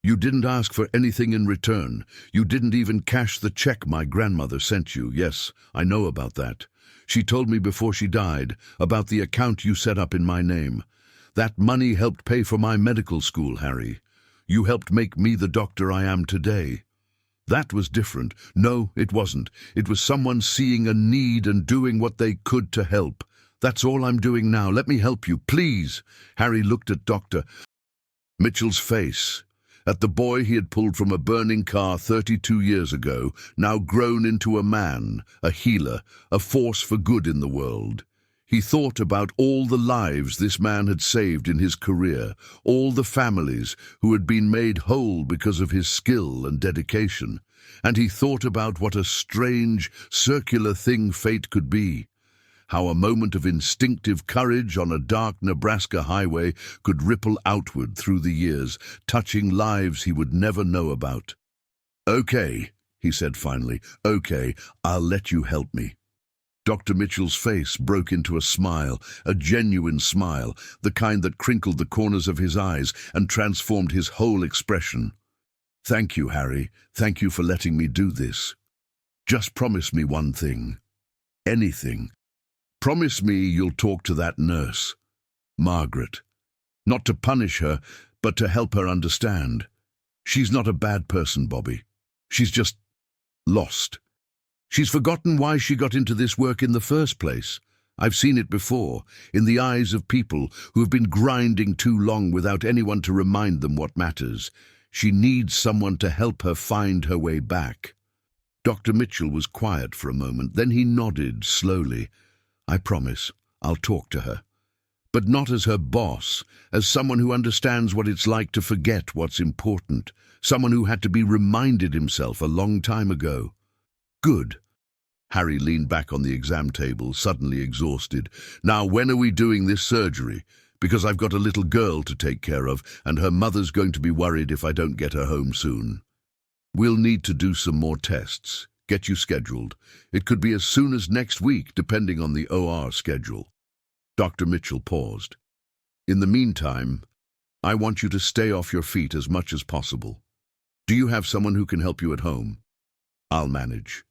You didn't ask for anything in return. You didn't even cash the check my grandmother sent you. Yes, I know about that. She told me before she died about the account you set up in my name. That money helped pay for my medical school, Harry. You helped make me the doctor I am today. That was different. No, it wasn't. It was someone seeing a need and doing what they could to help. That's all I'm doing now. Let me help you, please." Harry looked at Dr. Mitchell's face, at the boy he had pulled from a burning car 32 years ago, now grown into a man, a healer, a force for good in the world. He thought about all the lives this man had saved in his career, all the families who had been made whole because of his skill and dedication, and he thought about what a strange, circular thing fate could be. how a moment of instinctive courage on a dark Nebraska highway could ripple outward through the years, touching lives he would never know about. "Okay," he said finally. "Okay, I'll let you help me." Dr. Mitchell's face broke into a smile, a genuine smile, the kind that crinkled the corners of his eyes and transformed his whole expression. "Thank you, Harry. Thank you for letting me do this. Just promise me one thing. Anything. Promise me you'll talk to that nurse, Margaret. Not to punish her, but to help her understand. She's not a bad person, Bobby. She's just lost. She's forgotten why she got into this work in the first place. I've seen it before, in the eyes of people who've been grinding too long without anyone to remind them what matters. She needs someone to help her find her way back." Dr. Mitchell was quiet for a moment, then he nodded slowly. "I promise, I'll talk to her. But not as her boss, as someone who understands what it's like to forget what's important, someone who had to be reminded himself a long time ago." "Good." Harry leaned back on the exam table, suddenly exhausted. "Now, when are we doing this surgery? Because I've got a little girl to take care of, and her mother's going to be worried if I don't get her home soon." "We'll need to do some more tests. Get you scheduled. It could be as soon as next week, depending on the OR schedule." Dr. Mitchell paused. "In the meantime, I want you to stay off your feet as much as possible. Do you have someone who can help you at home?" "I'll manage."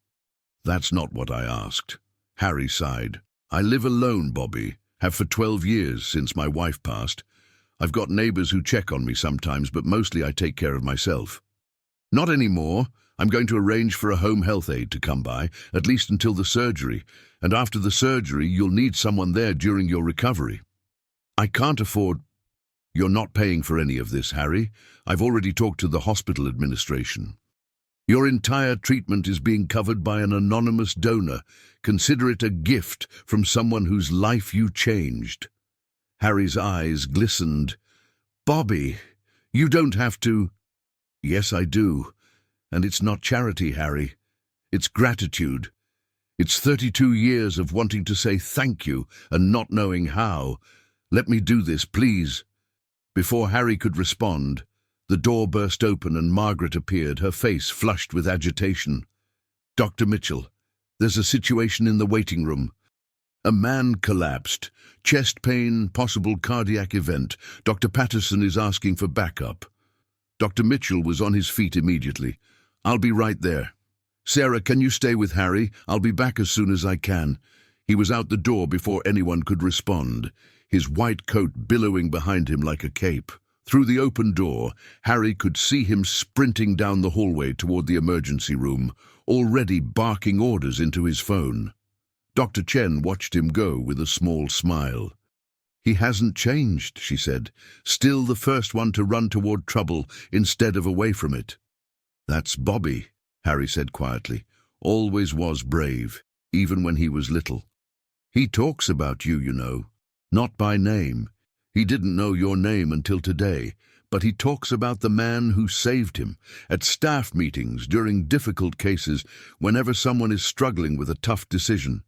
"That's not what I asked." Harry sighed. "I live alone, Bobby. Have for 12 years since my wife passed. I've got neighbors who check on me sometimes, but mostly I take care of myself." "Not anymore. I'm going to arrange for a home health aide to come by, at least until the surgery. And after the surgery, you'll need someone there during your recovery." "I can't afford—" "You're not paying for any of this, Harry. I've already talked to the hospital administration. Your entire treatment is being covered by an anonymous donor. Consider it a gift from someone whose life you changed." Harry's eyes glistened. "Bobby, you don't have to—" "Yes, I do. And it's not charity, Harry. It's gratitude. It's 32 years of wanting to say thank you and not knowing how. Let me do this, please." Before Harry could respond, the door burst open and Margaret appeared, her face flushed with agitation. "Dr. Mitchell, there's a situation in the waiting room. A man collapsed. Chest pain, possible cardiac event. Dr. Patterson is asking for backup." Dr. Mitchell was on his feet immediately. "I'll be right there. Sarah, can you stay with Harry? I'll be back as soon as I can." He was out the door before anyone could respond, his white coat billowing behind him like a cape. Through the open door, Harry could see him sprinting down the hallway toward the emergency room, already barking orders into his phone. Dr. Chen watched him go with a small smile. "He hasn't changed," she said. "Still the first one to run toward trouble instead of away from it." "That's Bobby," Harry said quietly. "Always was brave, even when he was little. He talks about you, you know. Not by name. He didn't know your name until today, but he talks about the man who saved him, at staff meetings, during difficult cases, whenever someone is struggling with a tough decision.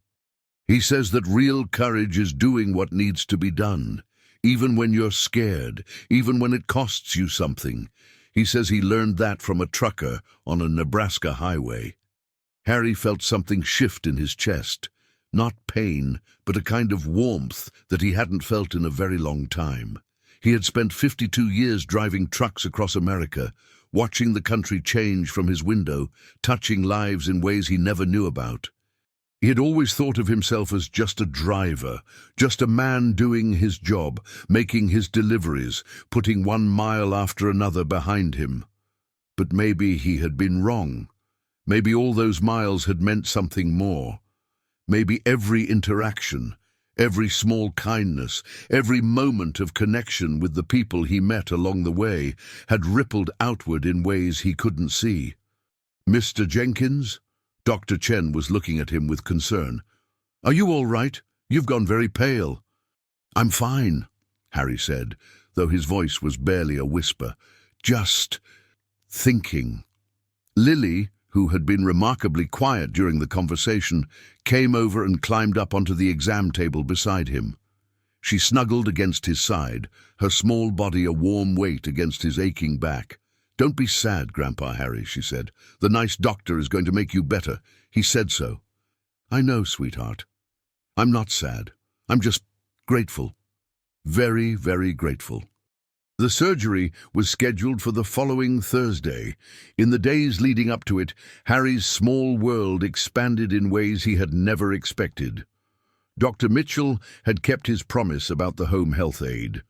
He says that real courage is doing what needs to be done, even when you're scared, even when it costs you something. He says he learned that from a trucker on a Nebraska highway." Harry felt something shift in his chest. Not pain, but a kind of warmth that he hadn't felt in a very long time. He had spent 52 years driving trucks across America, watching the country change from his window, touching lives in ways he never knew about. He had always thought of himself as just a driver, just a man doing his job, making his deliveries, putting 1 mile after another behind him. But maybe he had been wrong. Maybe all those miles had meant something more. Maybe every interaction, every small kindness, every moment of connection with the people he met along the way had rippled outward in ways he couldn't see. "Mr. Jenkins?" Dr. Chen was looking at him with concern. "Are you all right? You've gone very pale." "I'm fine," Harry said, though his voice was barely a whisper. "Just thinking." Lily, who had been remarkably quiet during the conversation, came over and climbed up onto the exam table beside him. She snuggled against his side, her small body a warm weight against his aching back. "Don't be sad, Grandpa Harry," she said. "The nice doctor is going to make you better. He said so." "I know, sweetheart. I'm not sad. I'm just grateful. Very, very grateful." The surgery was scheduled for the following Thursday. In the days leading up to it, Harry's small world expanded in ways he had never expected. Dr. Mitchell had kept his promise about the home health aide.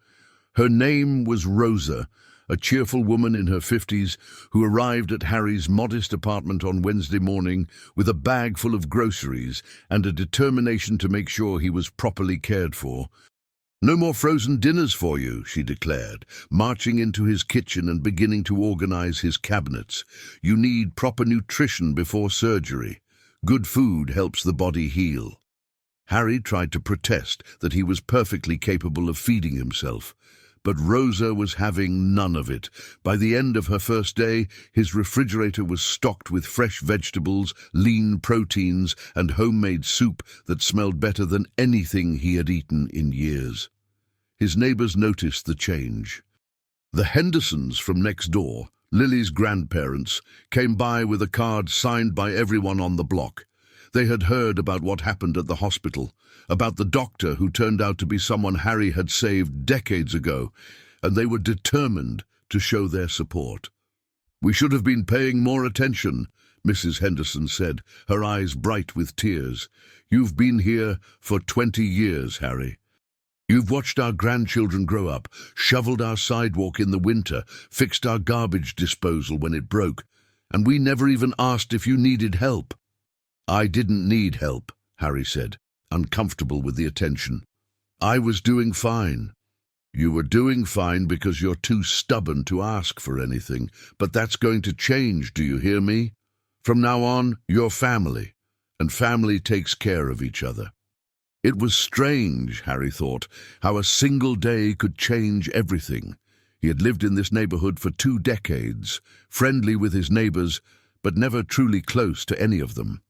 Her name was Rosa, a cheerful woman in her 50s who arrived at Harry's modest apartment on Wednesday morning with a bag full of groceries and a determination to make sure he was properly cared for. "No more frozen dinners for you," she declared, marching into his kitchen and beginning to organize his cabinets. "You need proper nutrition before surgery. Good food helps the body heal." Harry tried to protest that he was perfectly capable of feeding himself, but Rosa was having none of it. By the end of her first day, his refrigerator was stocked with fresh vegetables, lean proteins, and homemade soup that smelled better than anything he had eaten in years. His neighbors noticed the change. The Hendersons from next door, Lily's grandparents, came by with a card signed by everyone on the block. They had heard about what happened at the hospital, about the doctor who turned out to be someone Harry had saved decades ago, and they were determined to show their support. "We should have been paying more attention," Mrs. Henderson said, her eyes bright with tears. "You've been here for 20 years, Harry. You've watched our grandchildren grow up, shoveled our sidewalk in the winter, fixed our garbage disposal when it broke, and we never even asked if you needed help." "I didn't need help," Harry said, uncomfortable with the attention. "I was doing fine." "You were doing fine because you're too stubborn to ask for anything, but that's going to change, do you hear me? From now on, you're family, and family takes care of each other." It was strange, Harry thought, how a single day could change everything. He had lived in this neighborhood for 2 decades, friendly with his neighbors, but never truly close to any of them.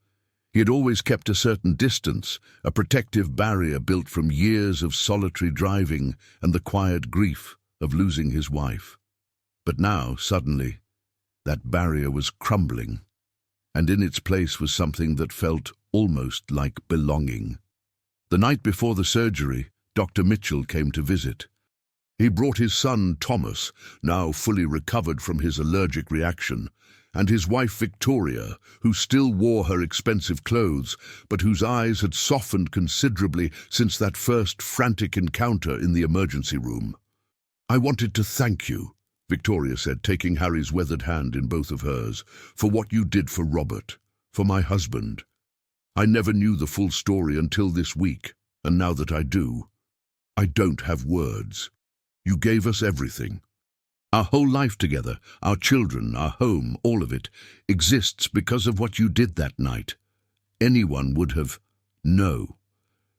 He had always kept a certain distance, a protective barrier built from years of solitary driving and the quiet grief of losing his wife. But now, suddenly, that barrier was crumbling, and in its place was something that felt almost like belonging. The night before the surgery, Dr. Mitchell came to visit. He brought his son, Thomas, now fully recovered from his allergic reaction, and his wife Victoria, who still wore her expensive clothes, but whose eyes had softened considerably since that first frantic encounter in the emergency room. "I wanted to thank you," Victoria said, taking Harry's weathered hand in both of hers, "for what you did for Robert, for my husband. I never knew the full story until this week, and now that I do, I don't have words. You gave us everything. Our whole life together, our children, our home, all of it, exists because of what you did that night. Anyone would have—" "No."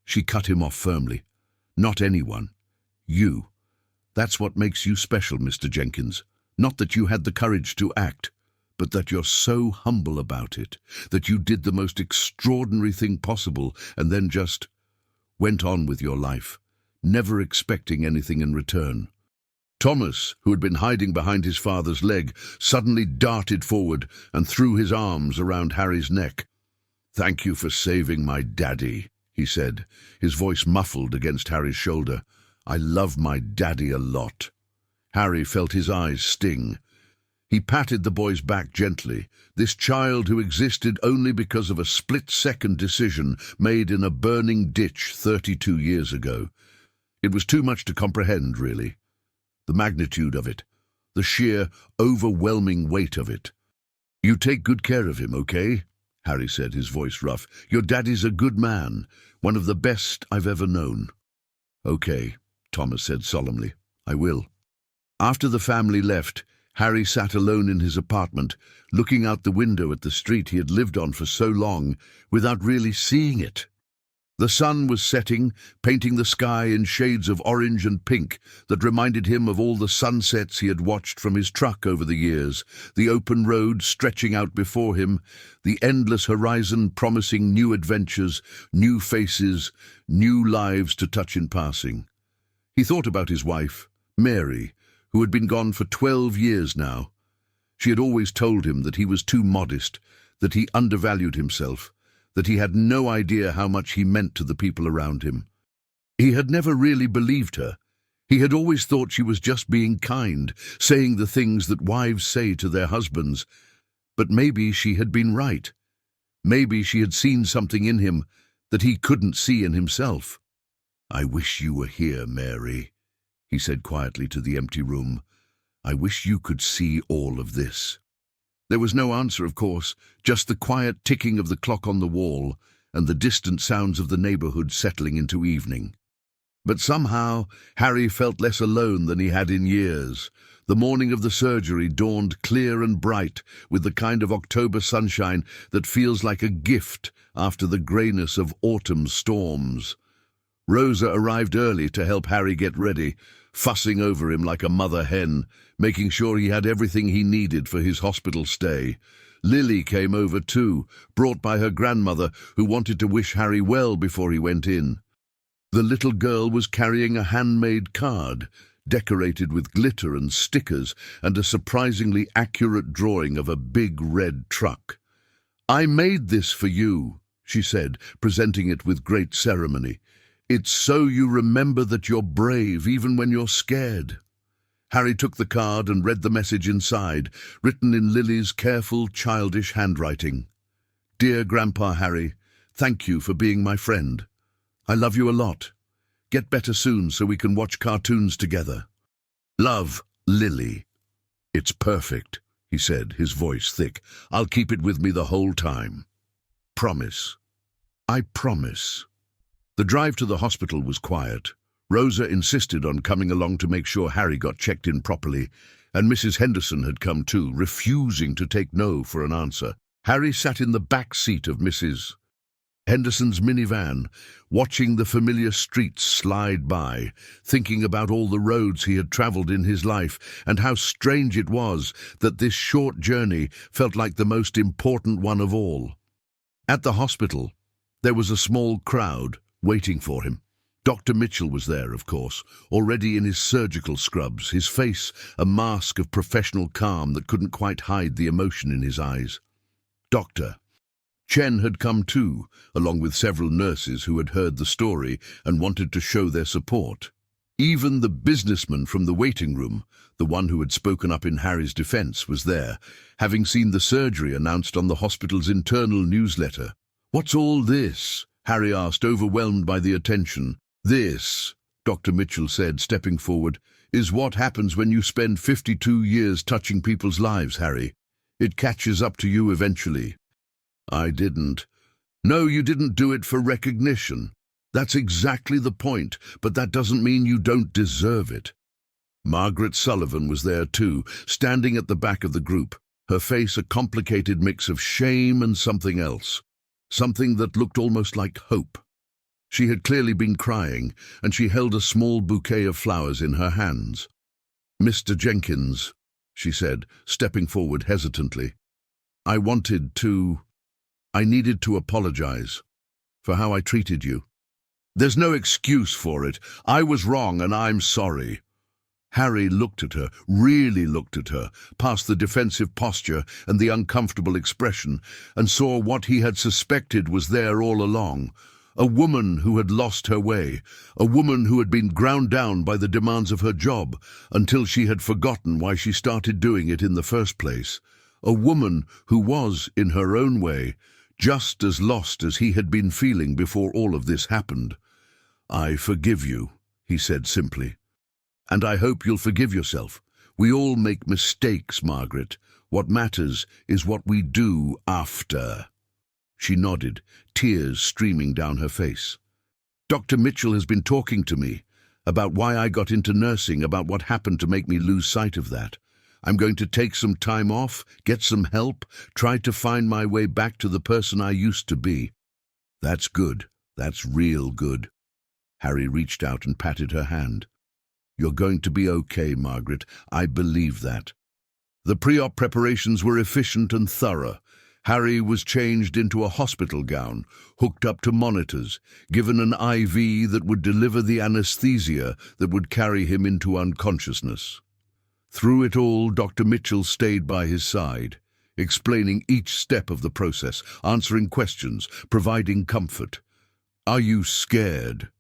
She cut him off firmly. "Not anyone. You. That's what makes you special, Mr. Jenkins. Not that you had the courage to act, but that you're so humble about it, that you did the most extraordinary thing possible and then just went on with your life, never expecting anything in return." Thomas, who had been hiding behind his father's leg, suddenly darted forward and threw his arms around Harry's neck. "Thank you for saving my daddy," he said, his voice muffled against Harry's shoulder. "I love my daddy a lot." Harry felt his eyes sting. He patted the boy's back gently, this child who existed only because of a split-second decision made in a burning ditch 32 years ago. It was too much to comprehend, really. The magnitude of it, the sheer, overwhelming weight of it. "You take good care of him, okay?" Harry said, his voice rough. "Your daddy's a good man, one of the best I've ever known." "Okay," Thomas said solemnly. "I will." After the family left, Harry sat alone in his apartment, looking out the window at the street he had lived on for so long, without really seeing it. The sun was setting, painting the sky in shades of orange and pink that reminded him of all the sunsets he had watched from his truck over the years, the open road stretching out before him, the endless horizon promising new adventures, new faces, new lives to touch in passing. He thought about his wife, Mary, who had been gone for 12 years now. She had always told him that he was too modest, that he undervalued himself, that he had no idea how much he meant to the people around him. He had never really believed her. He had always thought she was just being kind, saying the things that wives say to their husbands. But maybe she had been right. Maybe she had seen something in him that he couldn't see in himself. "I wish you were here, Mary," he said quietly to the empty room. "I wish you could see all of this." There was no answer, of course, just the quiet ticking of the clock on the wall and the distant sounds of the neighborhood settling into evening. But somehow Harry felt less alone than he had in years. The morning of the surgery dawned clear and bright, with the kind of October sunshine that feels like a gift after the greyness of autumn storms. Rosa arrived early to help Harry get ready, fussing over him like a mother hen, making sure he had everything he needed for his hospital stay. Lily came over too, brought by her grandmother, who wanted to wish Harry well before he went in. The little girl was carrying a handmade card, decorated with glitter and stickers, and a surprisingly accurate drawing of a big red truck. "I made this for you," she said, presenting it with great ceremony. "It's so you remember that you're brave even when you're scared." Harry took the card and read the message inside, written in Lily's careful, childish handwriting. "Dear Grandpa Harry, thank you for being my friend. I love you a lot. Get better soon so we can watch cartoons together. Love, Lily." "It's perfect," he said, his voice thick. "I'll keep it with me the whole time. Promise." "I promise." The drive to the hospital was quiet. Rosa insisted on coming along to make sure Harry got checked in properly, and Mrs. Henderson had come too, refusing to take no for an answer. Harry sat in the back seat of Mrs. Henderson's minivan, watching the familiar streets slide by, thinking about all the roads he had travelled in his life, and how strange it was that this short journey felt like the most important one of all. At the hospital, there was a small crowd waiting for him. Dr. Mitchell was there, of course, already in his surgical scrubs, his face a mask of professional calm that couldn't quite hide the emotion in his eyes. Doctor Chen had come too, along with several nurses who had heard the story and wanted to show their support. Even the businessman from the waiting room, the one who had spoken up in Harry's defense, was there, having seen the surgery announced on the hospital's internal newsletter. "What's all this?" Harry asked, overwhelmed by the attention. "This," Dr. Mitchell said, stepping forward, "is what happens when you spend 52 years touching people's lives, Harry. It catches up to you eventually." "I didn't." "No, you didn't do it for recognition. That's exactly the point, but that doesn't mean you don't deserve it." Margaret Sullivan was there too, standing at the back of the group, her face a complicated mix of shame and something else, something that looked almost like hope. She had clearly been crying, and she held a small bouquet of flowers in her hands. "Mr. Jenkins," she said, stepping forward hesitantly, I needed to apologize for how I treated you. There's no excuse for it. I was wrong and I'm sorry." Harry looked at her, really looked at her, past the defensive posture and the uncomfortable expression, and saw what he had suspected was there all along. A woman who had lost her way, a woman who had been ground down by the demands of her job until she had forgotten why she started doing it in the first place. A woman who was, in her own way, just as lost as he had been feeling before all of this happened. "I forgive you," he said simply. "And I hope you'll forgive yourself. We all make mistakes, Margaret. What matters is what we do after." She nodded, tears streaming down her face. "Dr. Mitchell has been talking to me about why I got into nursing, about what happened to make me lose sight of that. I'm going to take some time off, get some help, try to find my way back to the person I used to be." "That's good," That's real good. Harry reached out and patted her hand. You're going to be okay, Margaret. I believe that. The pre-op preparations were efficient and thorough. Harry was changed into a hospital gown, hooked up to monitors, given an IV that would deliver the anesthesia that would carry him into unconsciousness. Through it all, Dr. Mitchell stayed by his side, explaining each step of the process, answering questions, providing comfort. "Are you scared?"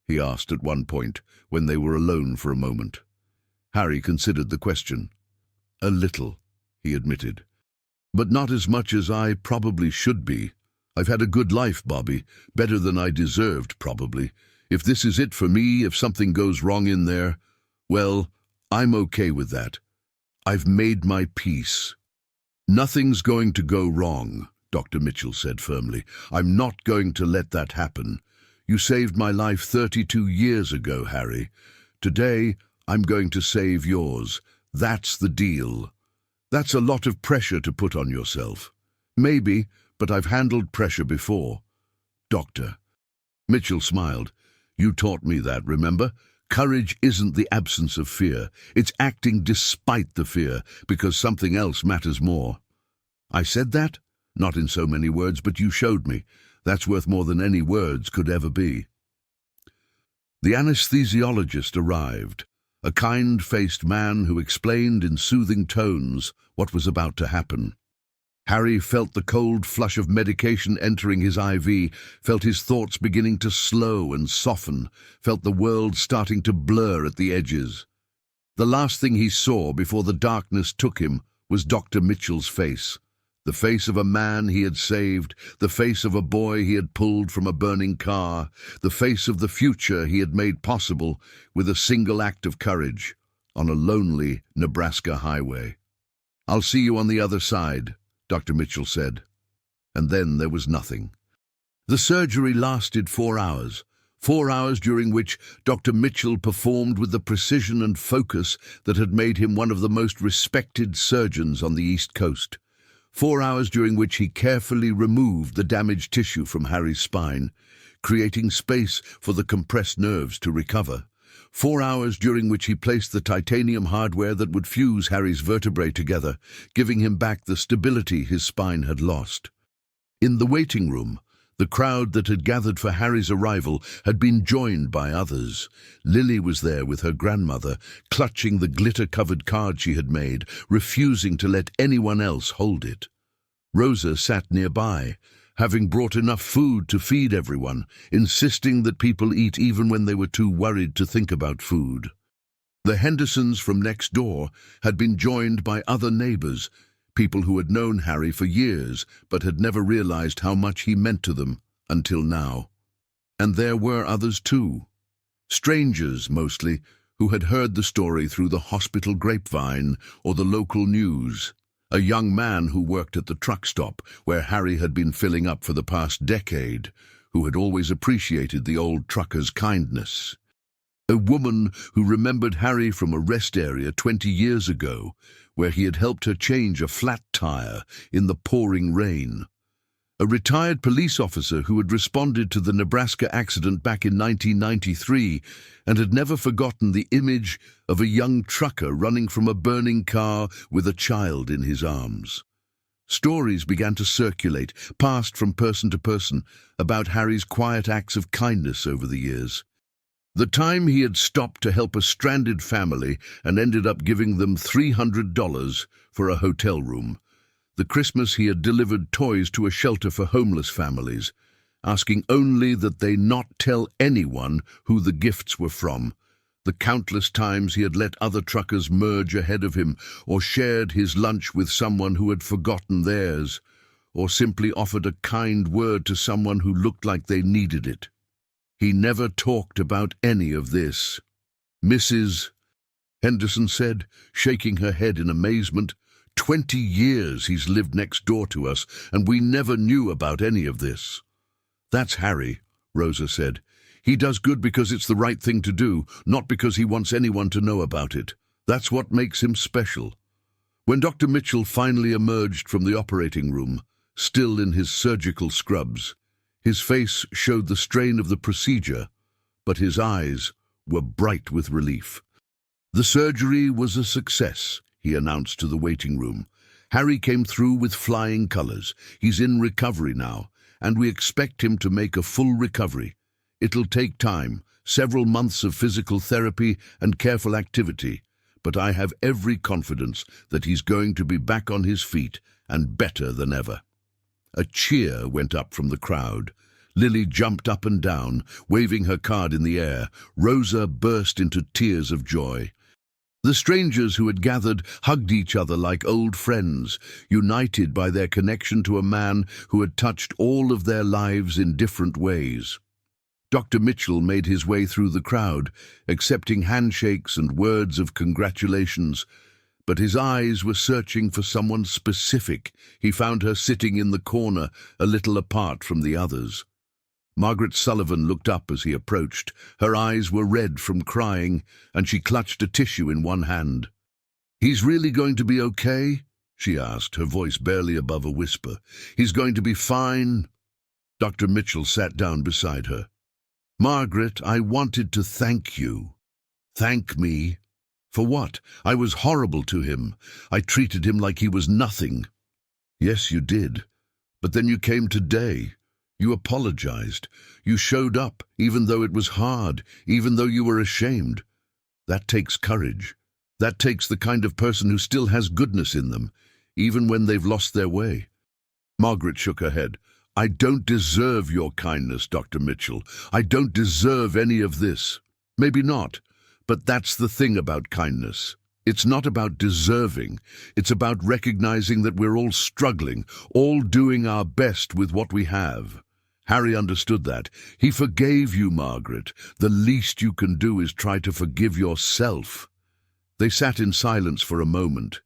he asked at one point, when they were alone for a moment. Harry considered the question. "A little," he admitted. "But not as much as I probably should be. I've had a good life, Bobby, better than I deserved, probably. If this is it for me, if something goes wrong in there, well, I'm okay with that. I've made my peace." "Nothing's going to go wrong," Dr. Mitchell said firmly. "I'm not going to let that happen. You saved my life 32 years ago, Harry. Today, I'm going to save yours. That's the deal. That's a lot of pressure to put on yourself. Maybe, but I've handled pressure before." "Doctor." Mitchell smiled. "You taught me that, remember? Courage isn't the absence of fear. It's acting despite the fear, because something else matters more." "I said that? Not in so many words, but you showed me. That's worth more than any words could ever be." The anesthesiologist arrived, a kind-faced man who explained in soothing tones what was about to happen. Harry felt the cold flush of medication entering his IV, felt his thoughts beginning to slow and soften, felt the world starting to blur at the edges. The last thing he saw before the darkness took him was Dr. Mitchell's face. The face of a man he had saved, the face of a boy he had pulled from a burning car, the face of the future he had made possible with a single act of courage on a lonely Nebraska highway. "I'll see you on the other side," Dr. Mitchell said. And then there was nothing. The surgery lasted 4 hours. 4 hours during which Dr. Mitchell performed with the precision and focus that had made him one of the most respected surgeons on the East Coast. 4 hours during which he carefully removed the damaged tissue from Harry's spine, creating space for the compressed nerves to recover. 4 hours during which he placed the titanium hardware that would fuse Harry's vertebrae together, giving him back the stability his spine had lost. In the waiting room, the crowd that had gathered for Harry's arrival had been joined by others. Lily was there with her grandmother, clutching the glitter-covered card she had made, refusing to let anyone else hold it. Rosa sat nearby, having brought enough food to feed everyone, insisting that people eat even when they were too worried to think about food. The Hendersons from next door had been joined by other neighbors, people who had known Harry for years but had never realized how much he meant to them until now. And there were others too. Strangers, mostly, who had heard the story through the hospital grapevine or the local news. A young man who worked at the truck stop, where Harry had been filling up for the past decade, who had always appreciated the old trucker's kindness. A woman who remembered Harry from a rest area 20 years ago, where he had helped her change a flat tire in the pouring rain. A retired police officer who had responded to the Nebraska accident back in 1993 and had never forgotten the image of a young trucker running from a burning car with a child in his arms. Stories began to circulate, passed from person to person, about Harry's quiet acts of kindness over the years. The time he had stopped to help a stranded family and ended up giving them $300 for a hotel room. The Christmas he had delivered toys to a shelter for homeless families, asking only that they not tell anyone who the gifts were from. The countless times he had let other truckers merge ahead of him, or shared his lunch with someone who had forgotten theirs, or simply offered a kind word to someone who looked like they needed it. He never talked about any of this. "Mrs. Henderson said, shaking her head in amazement, 20 years he's lived next door to us, and we never knew about any of this." "That's Harry," Rosa said. "He does good because it's the right thing to do, not because he wants anyone to know about it. That's what makes him special." When Dr. Mitchell finally emerged from the operating room, still in his surgical scrubs, His face showed the strain of the procedure, but his eyes were bright with relief. "The surgery was a success," he announced to the waiting room. "Harry came through with flying colors. He's in recovery now, and we expect him to make a full recovery. It'll take time, several months of physical therapy and careful activity, but I have every confidence that he's going to be back on his feet and better than ever." A cheer went up from the crowd. Lily jumped up and down, waving her card in the air. Rosa burst into tears of joy. The strangers who had gathered hugged each other like old friends, united by their connection to a man who had touched all of their lives in different ways. Dr. Mitchell made his way through the crowd, accepting handshakes and words of congratulations, but his eyes were searching for someone specific. He found her sitting in the corner, a little apart from the others. Margaret Sullivan looked up as he approached. Her eyes were red from crying, and she clutched a tissue in one hand. "He's really going to be okay?" she asked, her voice barely above a whisper. "He's going to be fine?" Dr. Mitchell sat down beside her. "Margaret, I wanted to thank you." "Thank me? For what? I was horrible to him. I treated him like he was nothing." "Yes, you did. But then you came today. You apologized. You showed up, even though it was hard, even though you were ashamed. That takes courage. That takes the kind of person who still has goodness in them, even when they've lost their way." Margaret shook her head. "I don't deserve your kindness, Dr. Mitchell. I don't deserve any of this." "Maybe not, but that's the thing about kindness. It's not about deserving. It's about recognizing that we're all struggling, all doing our best with what we have." Harry understood that. He forgave you, Margaret. The least you can do is try to forgive yourself. They sat in silence for a moment,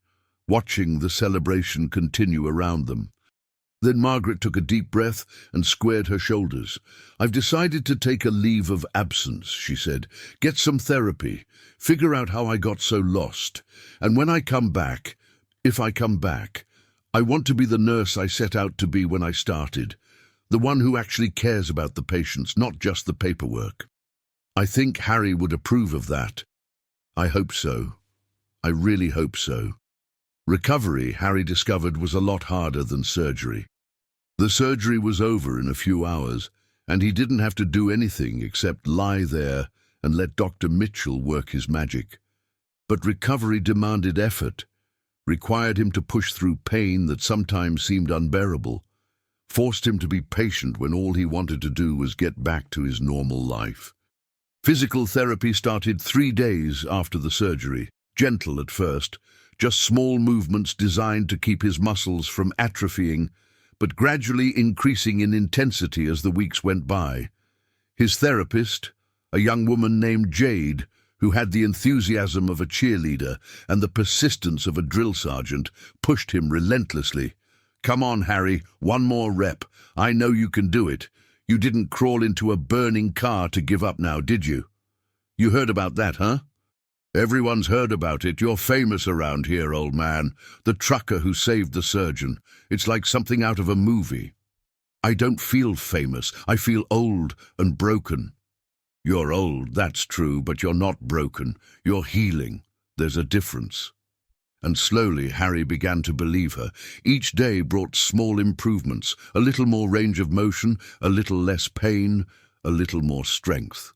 watching the celebration continue around them. Then Margaret took a deep breath and squared her shoulders. "I've decided to take a leave of absence," she said. "Get some therapy. Figure out how I got so lost. And when I come back, if I come back, I want to be the nurse I set out to be when I started. The one who actually cares about the patients, not just the paperwork." I think Harry would approve of that. I hope so. I really hope so. Recovery, Harry discovered, was a lot harder than surgery. The surgery was over in a few hours, and he didn't have to do anything except lie there and let Dr. Mitchell work his magic. But recovery demanded effort, required him to push through pain that sometimes seemed unbearable, forced him to be patient when all he wanted to do was get back to his normal life. Physical therapy started 3 days after the surgery, gentle at first, just small movements designed to keep his muscles from atrophying, but gradually increasing in intensity as the weeks went by. His therapist, a young woman named Jade, who had the enthusiasm of a cheerleader and the persistence of a drill sergeant, pushed him relentlessly. "Come on, Harry, one more rep. I know you can do it. You didn't crawl into a burning car to give up now, did you? You heard about that, huh? Everyone's heard about it. You're famous around here, old man. The trucker who saved the surgeon. It's like something out of a movie." "I don't feel famous. I feel old and broken." "You're old, that's true, but you're not broken. You're healing. There's a difference." And slowly Harry began to believe her. Each day brought small improvements, a little more range of motion, a little less pain, a little more strength.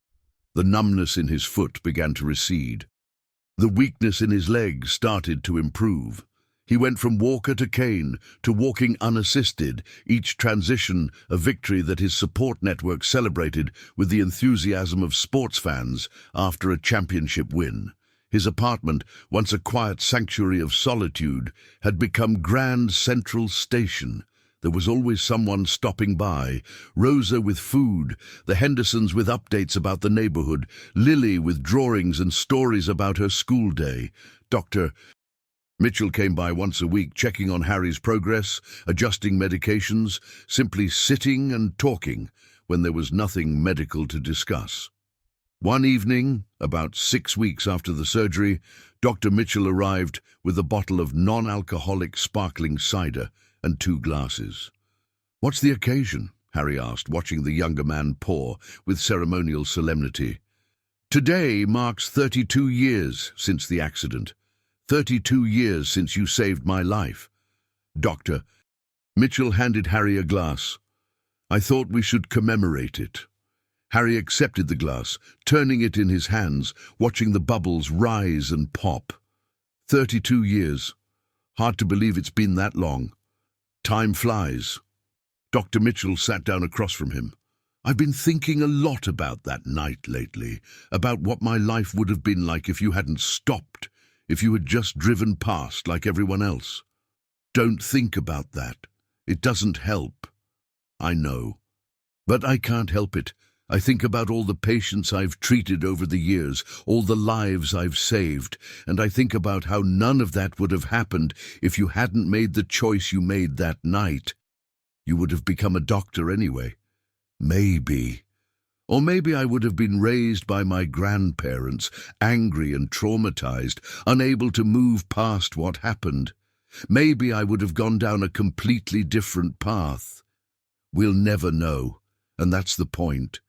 The numbness in his foot began to recede. The weakness in his legs started to improve. He went from walker to cane, to walking unassisted, each transition a victory that his support network celebrated with the enthusiasm of sports fans after a championship win. His apartment, once a quiet sanctuary of solitude, had become Grand Central Station. There was always someone stopping by. Rosa with food, the Hendersons with updates about the neighborhood, Lily with drawings and stories about her school day. Dr. Mitchell came by once a week, checking on Harry's progress, adjusting medications, simply sitting and talking when there was nothing medical to discuss. One evening, about 6 weeks after the surgery, Dr. Mitchell arrived with a bottle of non-alcoholic sparkling cider and 2 glasses. "What's the occasion?" Harry asked, watching the younger man pour with ceremonial solemnity. Today marks 32 years since the accident. 32 years since you saved my life. Doctor, Mitchell handed Harry a glass. I thought we should commemorate it. Harry accepted the glass, turning it in his hands, watching the bubbles rise and pop. 32 years. Hard to believe it's been that long. Time flies. Dr. Mitchell sat down across from him. I've been thinking a lot about that night lately, about what my life would have been like if you hadn't stopped, if you had just driven past like everyone else. Don't think about that. It doesn't help. I know. But I can't help it. I think about all the patients I've treated over the years, all the lives I've saved, and I think about how none of that would have happened if you hadn't made the choice you made that night. You would have become a doctor anyway. Maybe. Or maybe I would have been raised by my grandparents, angry and traumatized, unable to move past what happened. Maybe I would have gone down a completely different path. We'll never know, and that's the point.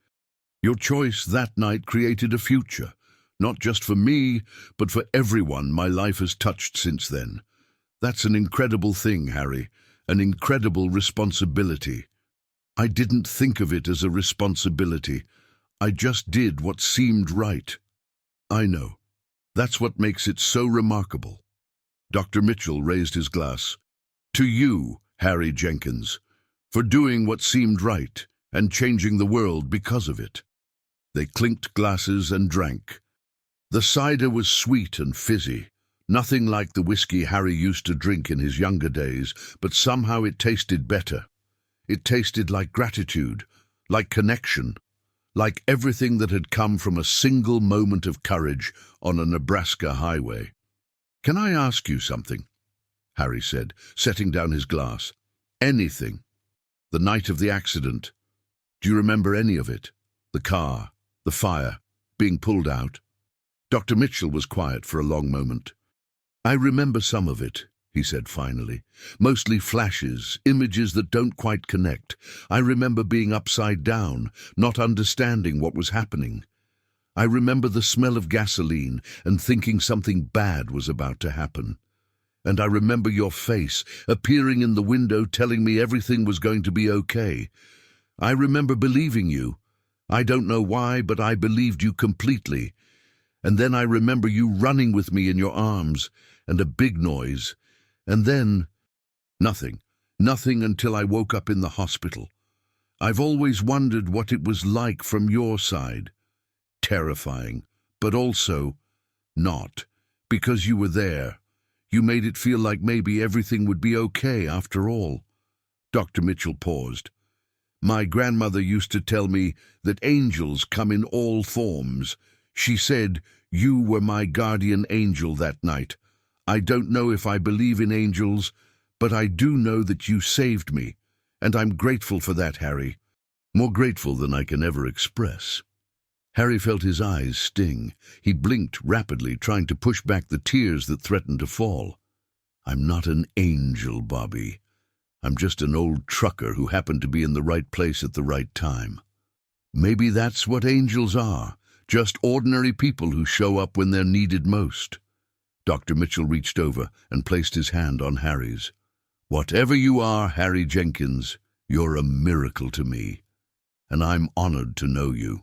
Your choice that night created a future, not just for me, but for everyone my life has touched since then. That's an incredible thing, Harry, an incredible responsibility. I didn't think of it as a responsibility. I just did what seemed right. I know. That's what makes it so remarkable. Dr. Mitchell raised his glass. To you, Harry Jenkins, for doing what seemed right and changing the world because of it. They clinked glasses and drank. The cider was sweet and fizzy, nothing like the whiskey Harry used to drink in his younger days, but somehow it tasted better. It tasted like gratitude, like connection, like everything that had come from a single moment of courage on a Nebraska highway. Can I ask you something? Harry said, setting down his glass. Anything. The night of the accident. Do you remember any of it? The car, the fire, being pulled out? Dr. Mitchell was quiet for a long moment. I remember some of it, he said finally. Mostly flashes, images that don't quite connect. I remember being upside down, not understanding what was happening. I remember the smell of gasoline and thinking something bad was about to happen. And I remember your face appearing in the window telling me everything was going to be okay. I remember believing you. I don't know why, but I believed you completely. And then I remember you running with me in your arms, and a big noise. And then, nothing until I woke up in the hospital. I've always wondered what it was like from your side. Terrifying, but also not, because you were there. You made it feel like maybe everything would be okay after all. Dr. Mitchell paused. My grandmother used to tell me that angels come in all forms. She said you were my guardian angel that night. I don't know if I believe in angels, but I do know that you saved me, and I'm grateful for that, Harry. More grateful than I can ever express. Harry felt his eyes sting. He blinked rapidly, trying to push back the tears that threatened to fall. I'm not an angel, Bobby. I'm just an old trucker who happened to be in the right place at the right time. Maybe that's what angels are, just ordinary people who show up when they're needed most. Dr. Mitchell reached over and placed his hand on Harry's. Whatever you are, Harry Jenkins, you're a miracle to me, and I'm honored to know you.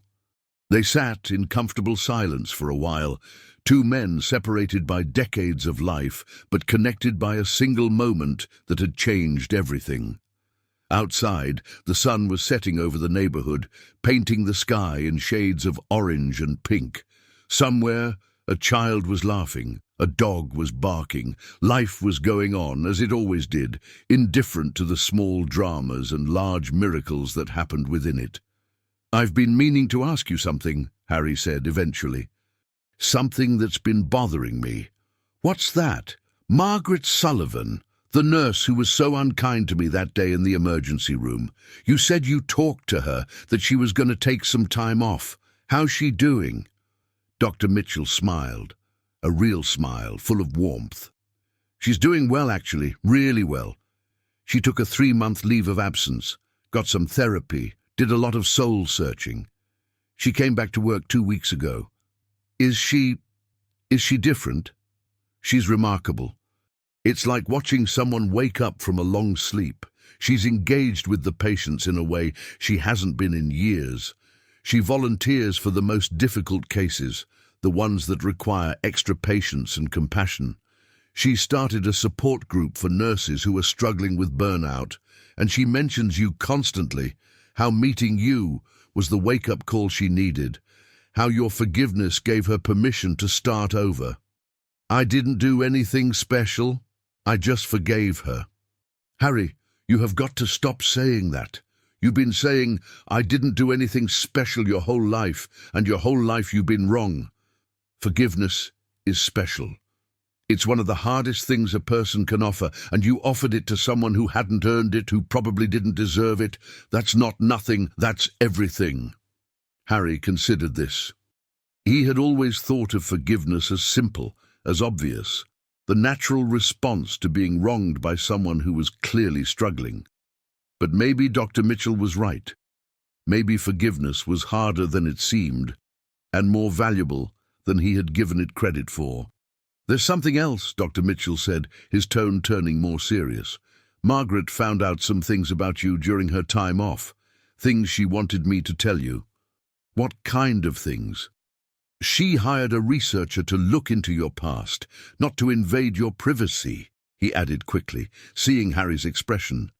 They sat in comfortable silence for a while, two men separated by decades of life, but connected by a single moment that had changed everything. Outside, the sun was setting over the neighborhood, painting the sky in shades of orange and pink. Somewhere, a child was laughing, a dog was barking. Life was going on, as it always did, indifferent to the small dramas and large miracles that happened within it. I've been meaning to ask you something, Harry said eventually. Something that's been bothering me. What's that? Margaret Sullivan, the nurse who was so unkind to me that day in the emergency room. You said you talked to her, that she was going to take some time off. How's she doing? Dr. Mitchell smiled, a real smile, full of warmth. She's doing well, actually, really well. She took a 3-month leave of absence. got some therapy, did a lot of soul-searching. She came back to work 2 weeks ago. Is she different? She's remarkable. It's like watching someone wake up from a long sleep. She's engaged with the patients in a way she hasn't been in years. She volunteers for the most difficult cases, the ones that require extra patience and compassion. She started a support group for nurses who are struggling with burnout, and she mentions you constantly, how meeting you was the wake-up call she needed, how your forgiveness gave her permission to start over. I didn't do anything special. I just forgave her. Harry, you have got to stop saying that. You've been saying, I didn't do anything special your whole life, and your whole life you've been wrong. Forgiveness is special. It's one of the hardest things a person can offer, and you offered it to someone who hadn't earned it, who probably didn't deserve it. That's not nothing, that's everything. Harry considered this. He had always thought of forgiveness as simple, as obvious, the natural response to being wronged by someone who was clearly struggling. But maybe Dr. Mitchell was right. Maybe forgiveness was harder than it seemed, and more valuable than he had given it credit for. There's something else, Dr. Mitchell said, his tone turning more serious. Margaret found out some things about you during her time off, things she wanted me to tell you. What kind of things? She hired a researcher to look into your past, not to invade your privacy, he added quickly, seeing Harry's expression,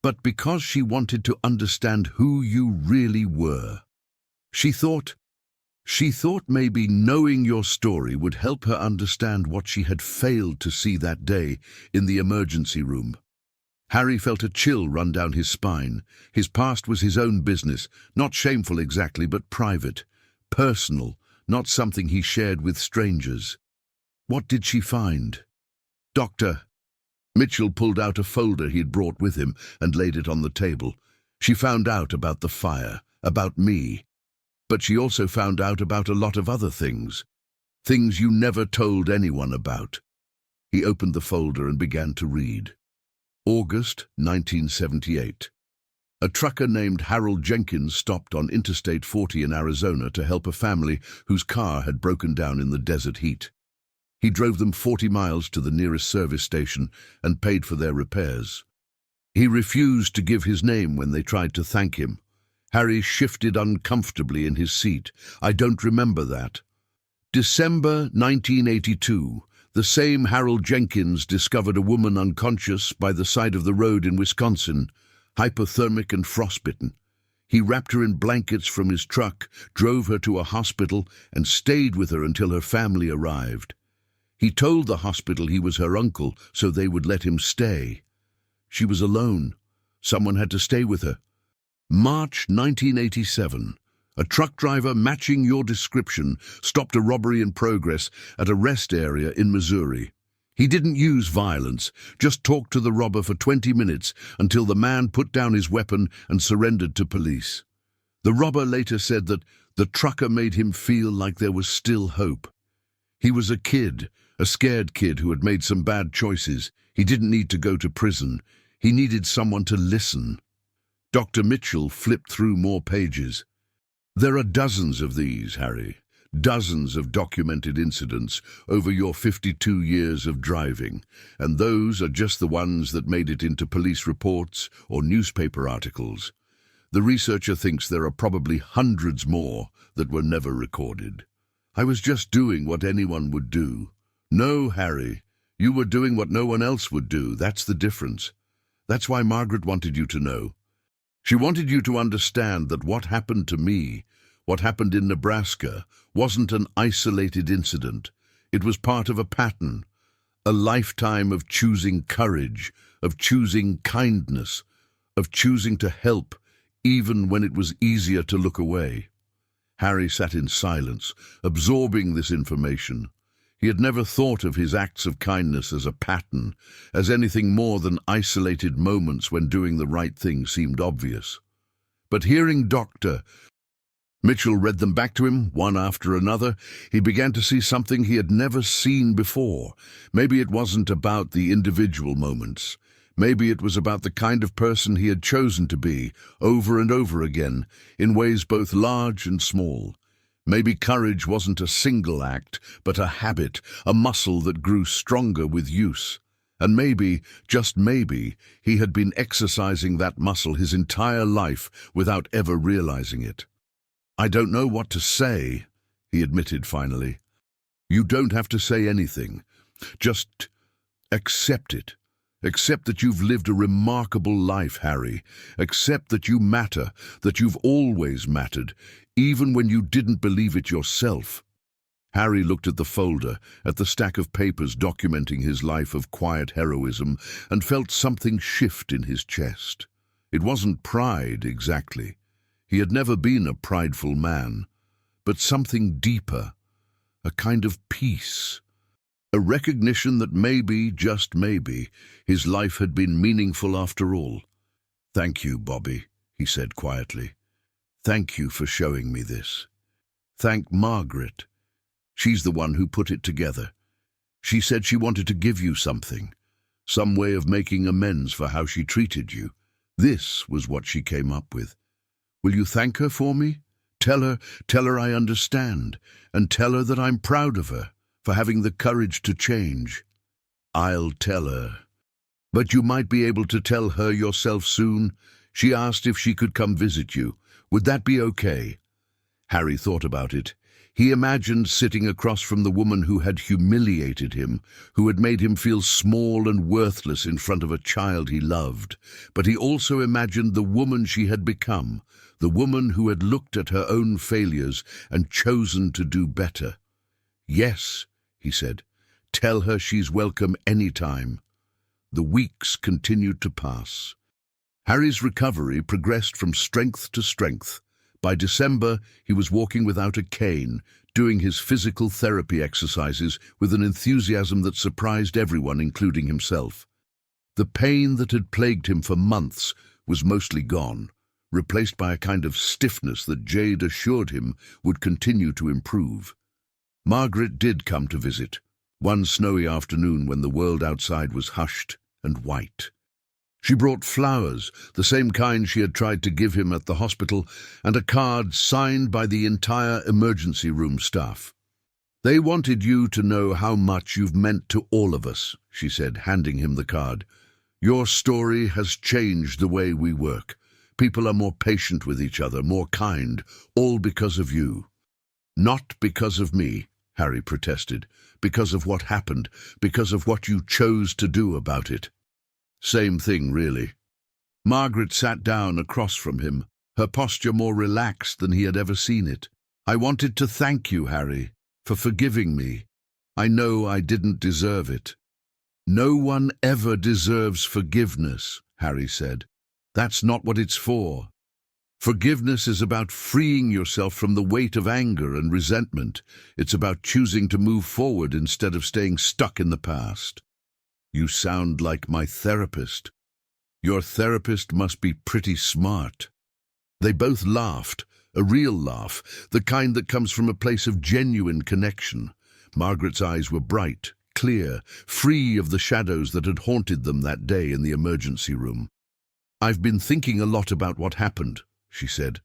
but because she wanted to understand who you really were. She thought maybe knowing your story would help her understand what she had failed to see that day in the emergency room. Harry felt a chill run down his spine. His past was his own business, not shameful exactly, but private, personal, not something he shared with strangers. What did she find? Doctor. Mitchell pulled out a folder he'd brought with him and laid it on the table. She found out about the fire, about me. But she also found out about a lot of other things. Things you never told anyone about. He opened the folder and began to read. August 1978. A trucker named Harold Jenkins stopped on Interstate 40 in Arizona to help a family whose car had broken down in the desert heat. He drove them 40 miles to the nearest service station and paid for their repairs. He refused to give his name when they tried to thank him. Harry shifted uncomfortably in his seat. I don't remember that. December 1982. The same Harold Jenkins discovered a woman unconscious by the side of the road in Wisconsin, hypothermic and frostbitten. He wrapped her in blankets from his truck, drove her to a hospital, and stayed with her until her family arrived. He told the hospital he was her uncle, so they would let him stay. She was alone. Someone had to stay with her. March 1987. A truck driver matching your description stopped a robbery in progress at a rest area in Missouri. He didn't use violence, just talked to the robber for 20 minutes until the man put down his weapon and surrendered to police. The robber later said that the trucker made him feel like there was still hope. He was a kid, a scared kid who had made some bad choices. He didn't need to go to prison. He needed someone to listen. Dr. Mitchell flipped through more pages. There are dozens of these, Harry. Dozens of documented incidents over your 52 years of driving, and those are just the ones that made it into police reports or newspaper articles. The researcher thinks there are probably hundreds more that were never recorded. I was just doing what anyone would do. No, Harry, you were doing what no one else would do. That's the difference. That's why Margaret wanted you to know. She wanted you to understand that what happened to me, what happened in Nebraska, wasn't an isolated incident. It was part of a pattern, a lifetime of choosing courage, of choosing kindness, of choosing to help, even when it was easier to look away. Harry sat in silence, absorbing this information. He had never thought of his acts of kindness as a pattern, as anything more than isolated moments when doing the right thing seemed obvious. But hearing Dr. Mitchell read them back to him, one after another, he began to see something he had never seen before. Maybe it wasn't about the individual moments. Maybe it was about the kind of person he had chosen to be, over and over again, in ways both large and small. Maybe courage wasn't a single act, but a habit, a muscle that grew stronger with use. And maybe, just maybe, he had been exercising that muscle his entire life without ever realizing it. "I don't know what to say," he admitted finally. "You don't have to say anything. Just accept it. Accept that you've lived a remarkable life, Harry. Accept that you matter, that you've always mattered, even when you didn't believe it yourself." Harry looked at the folder, at the stack of papers documenting his life of quiet heroism, and felt something shift in his chest. It wasn't pride, exactly. He had never been a prideful man, but something deeper, a kind of peace. A recognition that maybe, just maybe, his life had been meaningful after all. "Thank you, Bobby," he said quietly. "Thank you for showing me this. Thank Margaret. She's the one who put it together. She said she wanted to give you something, some way of making amends for how she treated you. This was what she came up with. Will you thank her for me? Tell her I understand, and tell her that I'm proud of her for having the courage to change." "I'll tell her. But you might be able to tell her yourself soon." She asked if she could come visit you. Would that be okay? Harry thought about it. He imagined sitting across from the woman who had humiliated him, who had made him feel small and worthless in front of a child he loved. But he also imagined the woman she had become, the woman who had looked at her own failures and chosen to do better. "Yes," he said, "tell her she's welcome any time." The weeks continued to pass. Harry's recovery progressed from strength to strength. By December, he was walking without a cane, doing his physical therapy exercises with an enthusiasm that surprised everyone, including himself. The pain that had plagued him for months was mostly gone, replaced by a kind of stiffness that Jade assured him would continue to improve. Margaret did come to visit, one snowy afternoon when the world outside was hushed and white. She brought flowers, the same kind she had tried to give him at the hospital, and a card signed by the entire emergency room staff. "They wanted you to know how much you've meant to all of us," she said, handing him the card. "Your story has changed the way we work. People are more patient with each other, more kind, all because of you." "Not because of me," Harry protested. "Because of what happened, because of what you chose to do about it." "Same thing, really." Margaret sat down across from him, her posture more relaxed than he had ever seen it. "I wanted to thank you, Harry, for forgiving me. I know I didn't deserve it." "No one ever deserves forgiveness," Harry said. "That's not what it's for. Forgiveness is about freeing yourself from the weight of anger and resentment. It's about choosing to move forward instead of staying stuck in the past." "You sound like my therapist." "Your therapist must be pretty smart." They both laughed, a real laugh, the kind that comes from a place of genuine connection. Margaret's eyes were bright, clear, free of the shadows that had haunted them that day in the emergency room. "I've been thinking a lot about what happened," she said,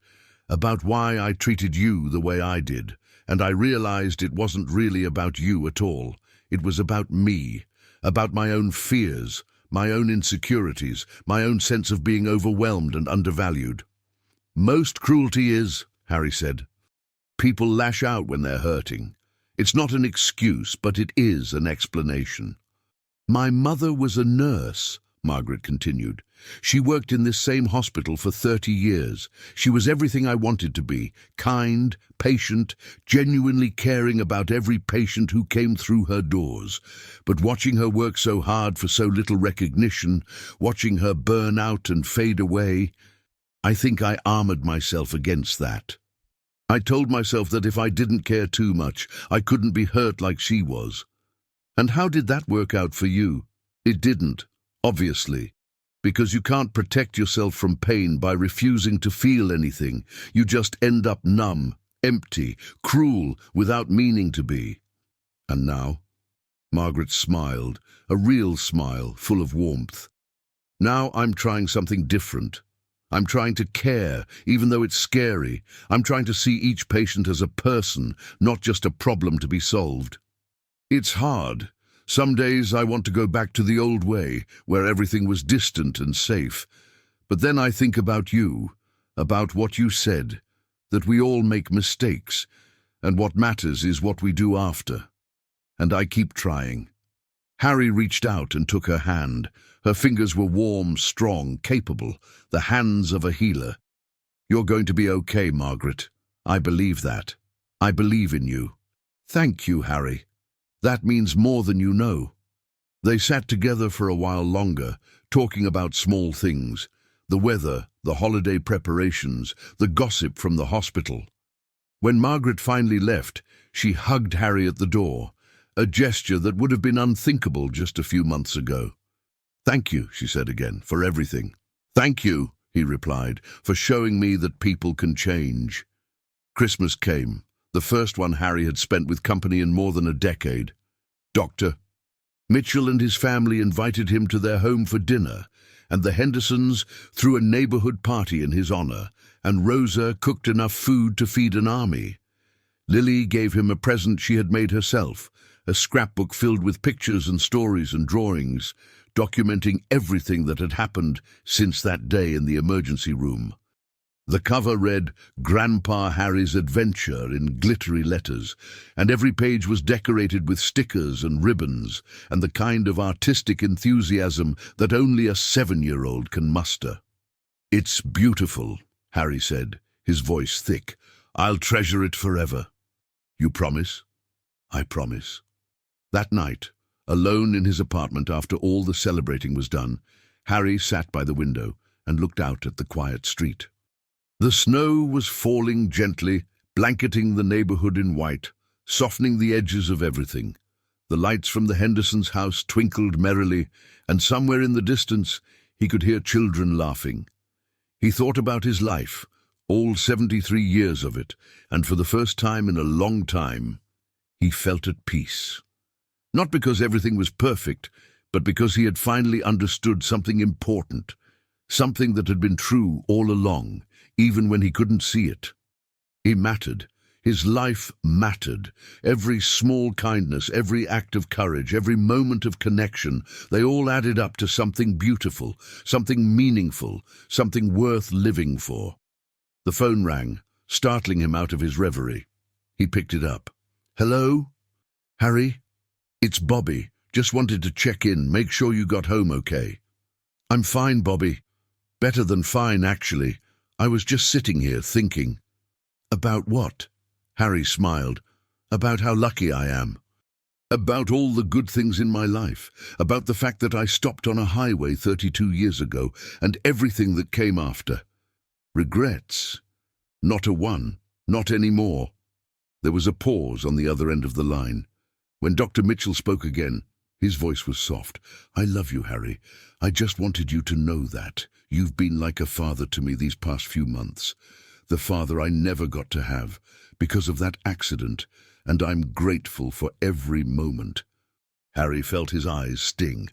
"about why I treated you the way I did, and I realized it wasn't really about you at all. It was about me, about my own fears, my own insecurities, my own sense of being overwhelmed and undervalued." "Most cruelty is," Harry said. "People lash out when they're hurting. It's not an excuse, but it is an explanation." "My mother was a nurse," Margaret continued. "She worked in this same hospital for 30 years. She was everything I wanted to be, kind, patient, genuinely caring about every patient who came through her doors. But watching her work so hard for so little recognition, watching her burn out and fade away, I think I armored myself against that. I told myself that if I didn't care too much, I couldn't be hurt like she was. And how did that work out for you? It didn't, obviously, because you can't protect yourself from pain by refusing to feel anything. You just end up numb, empty, cruel, without meaning to be." "And now?" Margaret smiled, a real smile, full of warmth. Now I'm trying something different. I'm trying to care, even though it's scary. I'm trying to see each patient as a person, not just a problem to be solved. It's hard. Some days I want to go back to the old way, where everything was distant and safe. But then I think about you, about what you said, that we all make mistakes, and what matters is what we do after. And I keep trying. Harry reached out and took her hand. Her fingers were warm, strong, capable, the hands of a healer. You're going to be okay, Margaret. I believe that. I believe in you. Thank you, Harry. That means more than you know. They sat together for a while longer, talking about small things, the weather, the holiday preparations, the gossip from the hospital. When Margaret finally left, she hugged Harry at the door, a gesture that would have been unthinkable just a few months ago. Thank you, she said again, for everything. Thank you, he replied, for showing me that people can change. Christmas came, the first one Harry had spent with company in more than a decade. Dr. Mitchell and his family invited him to their home for dinner, and the Hendersons threw a neighborhood party in his honor, and Rosa cooked enough food to feed an army. Lily gave him a present she had made herself, a scrapbook filled with pictures and stories and drawings, documenting everything that had happened since that day in the emergency room. The cover read, "Grandpa Harry's Adventure," in glittery letters, and every page was decorated with stickers and ribbons, and the kind of artistic enthusiasm that only a 7-year-old can muster. "It's beautiful," Harry said, his voice thick. "I'll treasure it forever." "You promise?" "I promise." That night, alone in his apartment after all the celebrating was done, Harry sat by the window and looked out at the quiet street. The snow was falling gently, blanketing the neighborhood in white, softening the edges of everything. The lights from the Hendersons' house twinkled merrily, and somewhere in the distance he could hear children laughing. He thought about his life, all 73 years of it, and for the first time in a long time, he felt at peace. Not because everything was perfect, but because he had finally understood something important, something that had been true all along, even when he couldn't see it. He mattered. His life mattered. Every small kindness, every act of courage, every moment of connection, they all added up to something beautiful, something meaningful, something worth living for. The phone rang, startling him out of his reverie. He picked it up. "Hello? Harry? It's Bobby. Just wanted to check in, make sure you got home okay." "I'm fine, Bobby. Better than fine, actually. I was just sitting here thinking." "About what?" Harry smiled. "About how lucky I am. About all the good things in my life. About the fact that I stopped on a highway 32 years ago and everything that came after. Regrets? Not a one. Not anymore." There was a pause on the other end of the line. When Dr. Mitchell spoke again, his voice was soft. "I love you, Harry. I just wanted you to know that. You've been like a father to me these past few months. The father I never got to have because of that accident, and I'm grateful for every moment." Harry felt his eyes sting.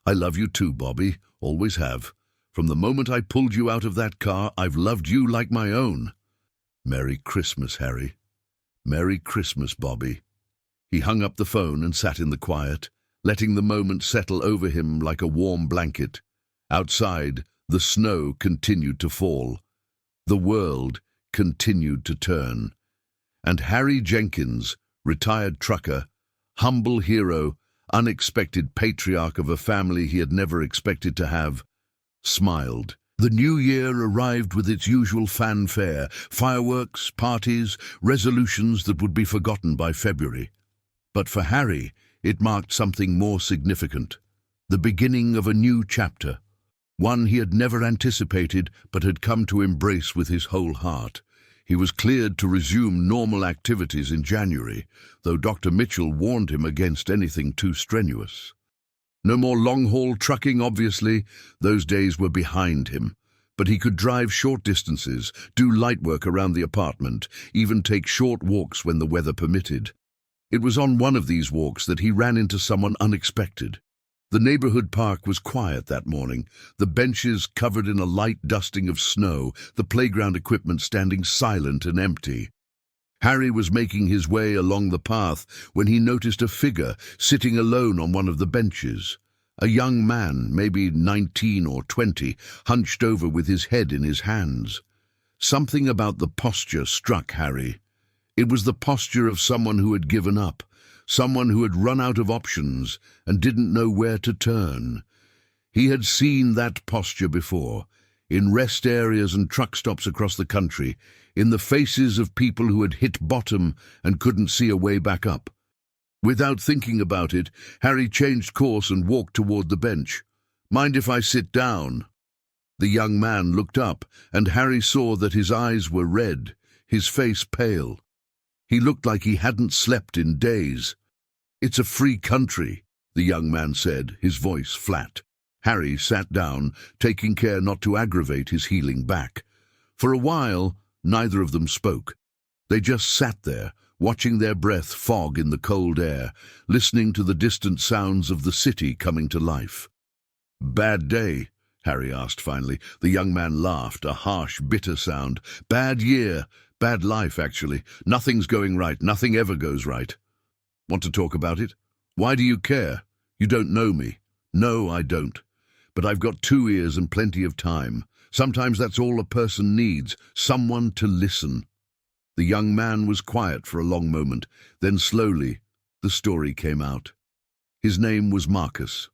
"I love you too, Bobby. Always have. From the moment I pulled you out of that car, I've loved you like my own." "Merry Christmas, Harry. Merry Christmas, Bobby." He hung up the phone and sat in the quiet, letting the moment settle over him like a warm blanket. Outside, the snow continued to fall. The world continued to turn. And Harry Jenkins, retired trucker, humble hero, unexpected patriarch of a family he had never expected to have, smiled. The new year arrived with its usual fanfare, fireworks, parties, resolutions that would be forgotten by February. But for Harry, it marked something more significant, the beginning of a new chapter, one he had never anticipated but had come to embrace with his whole heart. He was cleared to resume normal activities in January, though Dr. Mitchell warned him against anything too strenuous. No more long-haul trucking, obviously. Those days were behind him. But he could drive short distances, do light work around the apartment, even take short walks when the weather permitted. It was on one of these walks that he ran into someone unexpected. The neighborhood park was quiet that morning, the benches covered in a light dusting of snow, the playground equipment standing silent and empty. Harry was making his way along the path when he noticed a figure sitting alone on one of the benches. A young man, maybe 19 or 20, hunched over with his head in his hands. Something about the posture struck Harry. It was the posture of someone who had given up, someone who had run out of options and didn't know where to turn. He had seen that posture before, in rest areas and truck stops across the country, in the faces of people who had hit bottom and couldn't see a way back up. Without thinking about it, Harry changed course and walked toward the bench. "Mind if I sit down?" The young man looked up, and Harry saw that his eyes were red, his face pale. He looked like he hadn't slept in days. "It's a free country," the young man said, his voice flat. Harry sat down, taking care not to aggravate his healing back. For a while, neither of them spoke. They just sat there, watching their breath fog in the cold air, listening to the distant sounds of the city coming to life. "Bad day?" Harry asked finally. The young man laughed, a harsh, bitter sound. "Bad year. Bad life, actually. Nothing's going right. Nothing ever goes right." "Want to talk about it? Why do you care? You don't know me." "No, I don't. But I've got 2 ears and plenty of time. Sometimes that's all a person needs, someone to listen." The young man was quiet for a long moment. Then slowly, the story came out. His name was Marcus.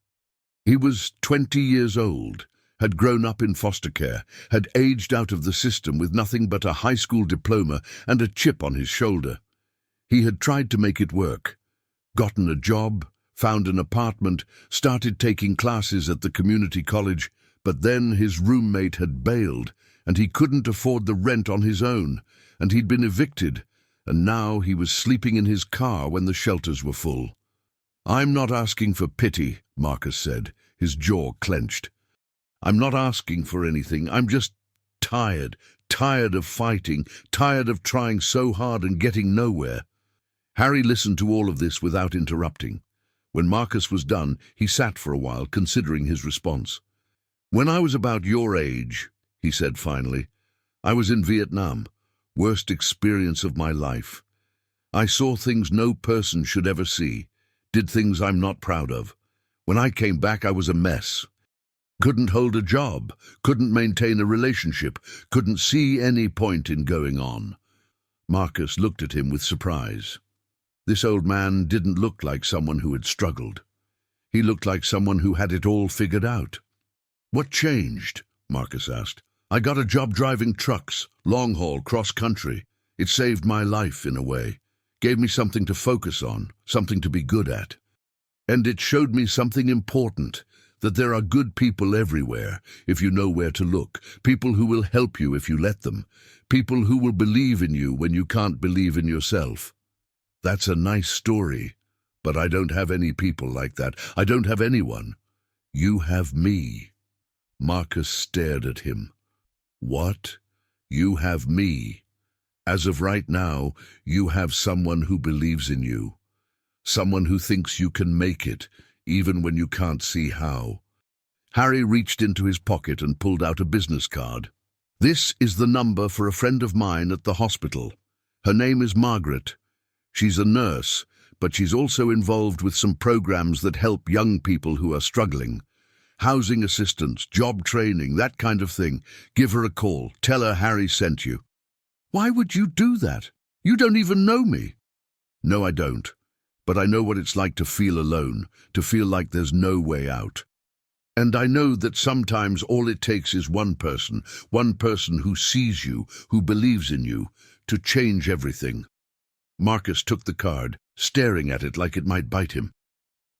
He was 20 years old, had grown up in foster care, had aged out of the system with nothing but a high school diploma and a chip on his shoulder. He had tried to make it work, gotten a job, found an apartment, started taking classes at the community college, but then his roommate had bailed, and he couldn't afford the rent on his own, and he'd been evicted, and now he was sleeping in his car when the shelters were full. "I'm not asking for pity," Marcus said, his jaw clenched. "I'm not asking for anything. I'm just tired of fighting, tired of trying so hard and getting nowhere." Harry listened to all of this without interrupting. When Marcus was done, he sat for a while, considering his response. "When I was about your age," he said finally, "I was in Vietnam. Worst experience of my life. I saw things no person should ever see, did things I'm not proud of. When I came back, I was a mess. Couldn't hold a job, couldn't maintain a relationship, couldn't see any point in going on." Marcus looked at him with surprise. This old man didn't look like someone who had struggled. He looked like someone who had it all figured out. "What changed?" Marcus asked. "I got a job driving trucks, long haul, cross country. It saved my life in a way, gave me something to focus on, something to be good at. And it showed me something important, that there are good people everywhere, if you know where to look, people who will help you if you let them, people who will believe in you when you can't believe in yourself. That's a nice story, but I don't have any people like that. I don't have anyone. You have me." Marcus stared at him. "What? You have me? As of right now, you have someone who believes in you. Someone who thinks you can make it, even when you can't see how." Harry reached into his pocket and pulled out a business card. "This is the number for a friend of mine at the hospital. Her name is Margaret. She's a nurse, but she's also involved with some programs that help young people who are struggling. Housing assistance, job training, that kind of thing. Give her a call. Tell her Harry sent you." "Why would you do that? You don't even know me." "No, I don't. But I know what it's like to feel alone, to feel like there's no way out. And I know that sometimes all it takes is one person who sees you, who believes in you, to change everything." Marcus took the card, staring at it like it might bite him.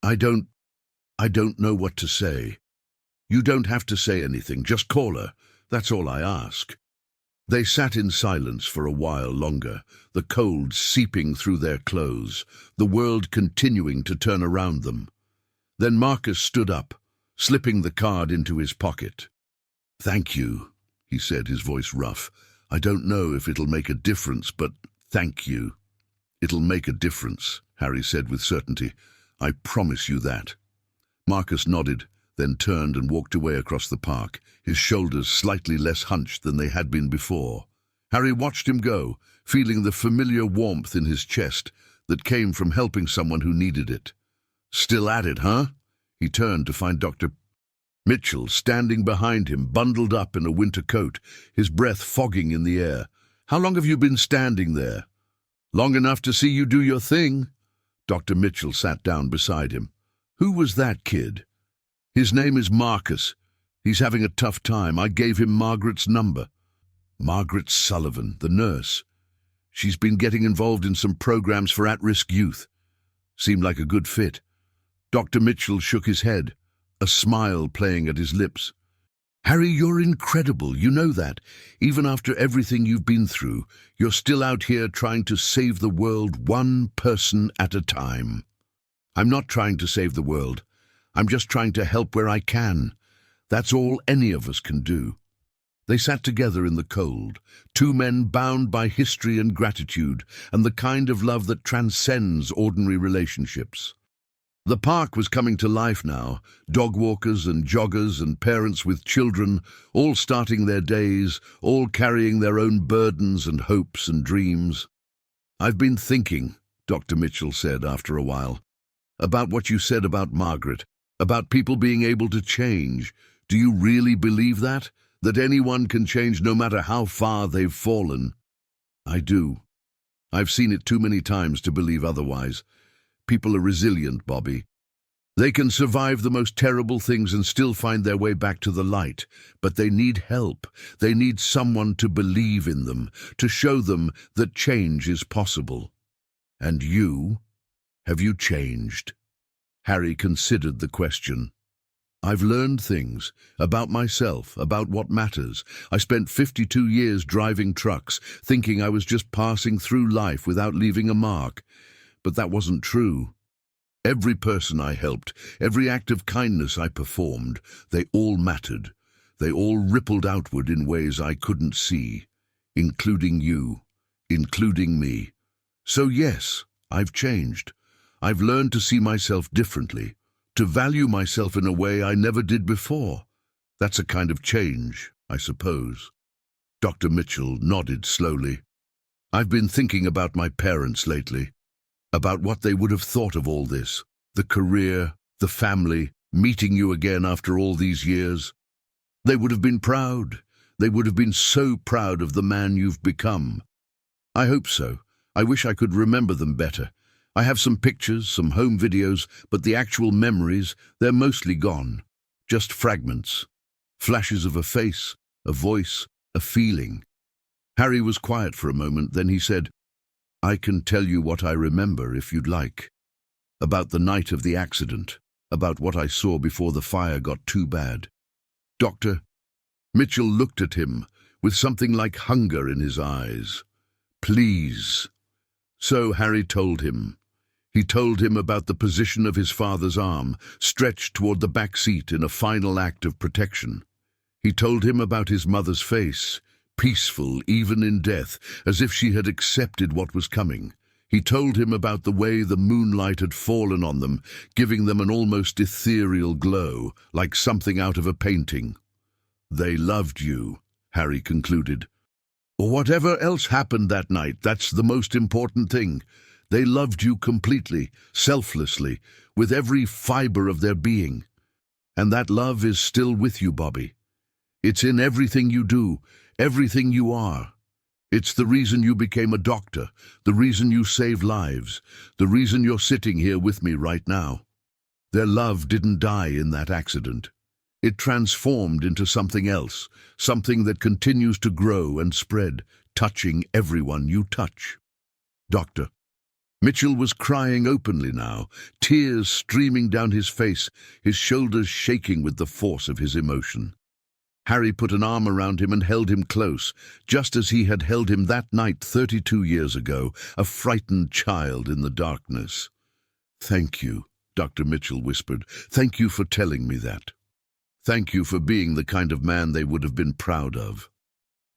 I don't know what to say." "You don't have to say anything, just call her. That's all I ask." They sat in silence for a while longer, the cold seeping through their clothes, the world continuing to turn around them. Then Marcus stood up, slipping the card into his pocket. "Thank you," he said, his voice rough. "I don't know if it'll make a difference, but thank you." "It'll make a difference," Harry said with certainty. "I promise you that." Marcus nodded, then turned and walked away across the park, his shoulders slightly less hunched than they had been before. Harry watched him go, feeling the familiar warmth in his chest that came from helping someone who needed it. "Still at it, huh?" He turned to find Dr. Mitchell standing behind him, bundled up in a winter coat, his breath fogging in the air. "How long have you been standing there?" "Long enough to see you do your thing." Dr. Mitchell sat down beside him. "Who was that kid?" "His name is Marcus. He's having a tough time. I gave him Margaret's number." Margaret Sullivan, the nurse. She's been getting involved in some programs for at-risk youth. Seemed like a good fit. Dr. Mitchell shook his head, a smile playing at his lips. "Harry, you're incredible, you know that. Even after everything you've been through, you're still out here trying to save the world one person at a time." "I'm not trying to save the world. I'm just trying to help where I can. That's all any of us can do." They sat together in the cold, two men bound by history and gratitude, and the kind of love that transcends ordinary relationships. The park was coming to life now, dog walkers and joggers and parents with children, all starting their days, all carrying their own burdens and hopes and dreams. "I've been thinking," Dr. Mitchell said after a while, "about what you said about Margaret, about people being able to change. Do you really believe that? That anyone can change no matter how far they've fallen?" "I do. I've seen it too many times to believe otherwise. People are resilient, Bobby. They can survive the most terrible things and still find their way back to the light. But they need help. They need someone to believe in them, to show them that change is possible." "And you? Have you changed?" Harry considered the question. "I've learned things about myself, about what matters. I spent 52 years driving trucks, thinking I was just passing through life without leaving a mark. But that wasn't true. Every person I helped, every act of kindness I performed, they all mattered. They all rippled outward in ways I couldn't see, including you, including me. So yes, I've changed. I've learned to see myself differently, to value myself in a way I never did before. That's a kind of change, I suppose." Dr. Mitchell nodded slowly. "I've been thinking about my parents lately, about what they would have thought of all this, the career, the family, meeting you again after all these years. They would have been proud. They would have been so proud of the man you've become." "I hope so. I wish I could remember them better. I have some pictures, some home videos, but the actual memories, they're mostly gone. Just fragments. Flashes of a face, a voice, a feeling." Harry was quiet for a moment, then he said, "I can tell you what I remember if you'd like. About the night of the accident, about what I saw before the fire got too bad." Dr. Mitchell looked at him with something like hunger in his eyes. "Please." So Harry told him. He told him about the position of his father's arm, stretched toward the back seat in a final act of protection. He told him about his mother's face, peaceful even in death, as if she had accepted what was coming. He told him about the way the moonlight had fallen on them, giving them an almost ethereal glow, like something out of a painting. "They loved you," Harry concluded. "Or whatever else happened that night, that's the most important thing. They loved you completely, selflessly, with every fiber of their being. And that love is still with you, Bobby. It's in everything you do, everything you are. It's the reason you became a doctor, the reason you save lives, the reason you're sitting here with me right now. Their love didn't die in that accident. It transformed into something else, something that continues to grow and spread, touching everyone you touch." Dr. Mitchell was crying openly now, tears streaming down his face, his shoulders shaking with the force of his emotion. Harry put an arm around him and held him close, just as he had held him that night 32 years ago, a frightened child in the darkness. "Thank you," Dr. Mitchell whispered. "Thank you for telling me that. Thank you for being the kind of man they would have been proud of."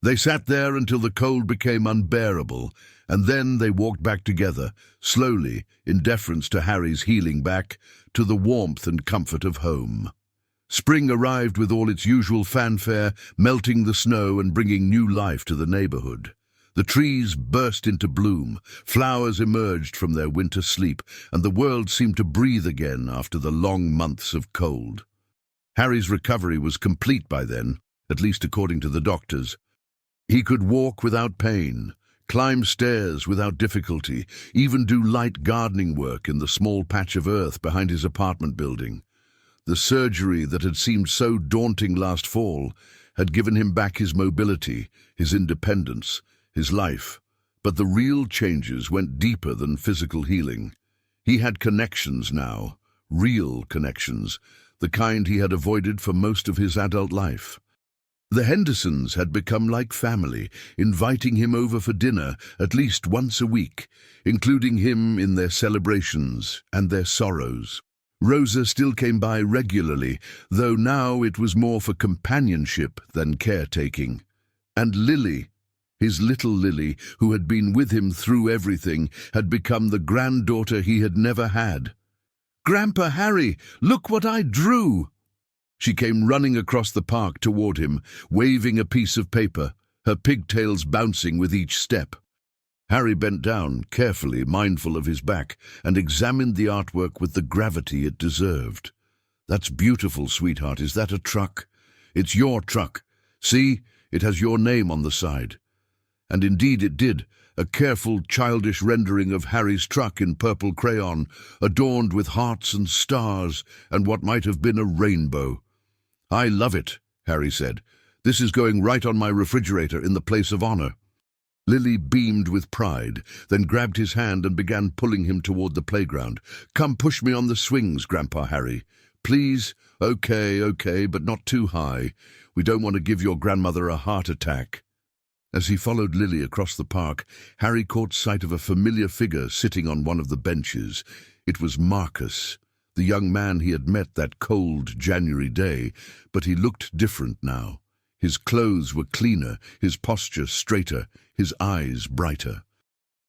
They sat there until the cold became unbearable, and then they walked back together, slowly, in deference to Harry's healing back, to the warmth and comfort of home. Spring arrived with all its usual fanfare, melting the snow and bringing new life to the neighborhood. The trees burst into bloom, flowers emerged from their winter sleep, and the world seemed to breathe again after the long months of cold. Harry's recovery was complete by then, at least according to the doctors. He could walk without pain, climb stairs without difficulty, even do light gardening work in the small patch of earth behind his apartment building. The surgery that had seemed so daunting last fall had given him back his mobility, his independence, his life. But the real changes went deeper than physical healing. He had connections now, real connections, the kind he had avoided for most of his adult life. The Hendersons had become like family, inviting him over for dinner at least once a week, including him in their celebrations and their sorrows. Rosa still came by regularly, though now it was more for companionship than caretaking. And Lily, his little Lily, who had been with him through everything, had become the granddaughter he had never had. "Grandpa Harry, look what I drew!" She came running across the park toward him, waving a piece of paper, her pigtails bouncing with each step. Harry bent down, carefully mindful of his back, and examined the artwork with the gravity it deserved. "That's beautiful, sweetheart. Is that a truck?" "It's your truck. See, it has your name on the side." And indeed it did, a careful, childish rendering of Harry's truck in purple crayon, adorned with hearts and stars and what might have been a rainbow. "I love it," Harry said. "This is going right on my refrigerator in the place of honor." Lily beamed with pride, then grabbed his hand and began pulling him toward the playground. "Come push me on the swings, Grandpa Harry. Please? Okay, but not too high. We don't want to give your grandmother a heart attack." As he followed Lily across the park, Harry caught sight of a familiar figure sitting on one of the benches. It was Marcus, the young man he had met that cold January day, but he looked different now. His clothes were cleaner, his posture straighter, his eyes brighter.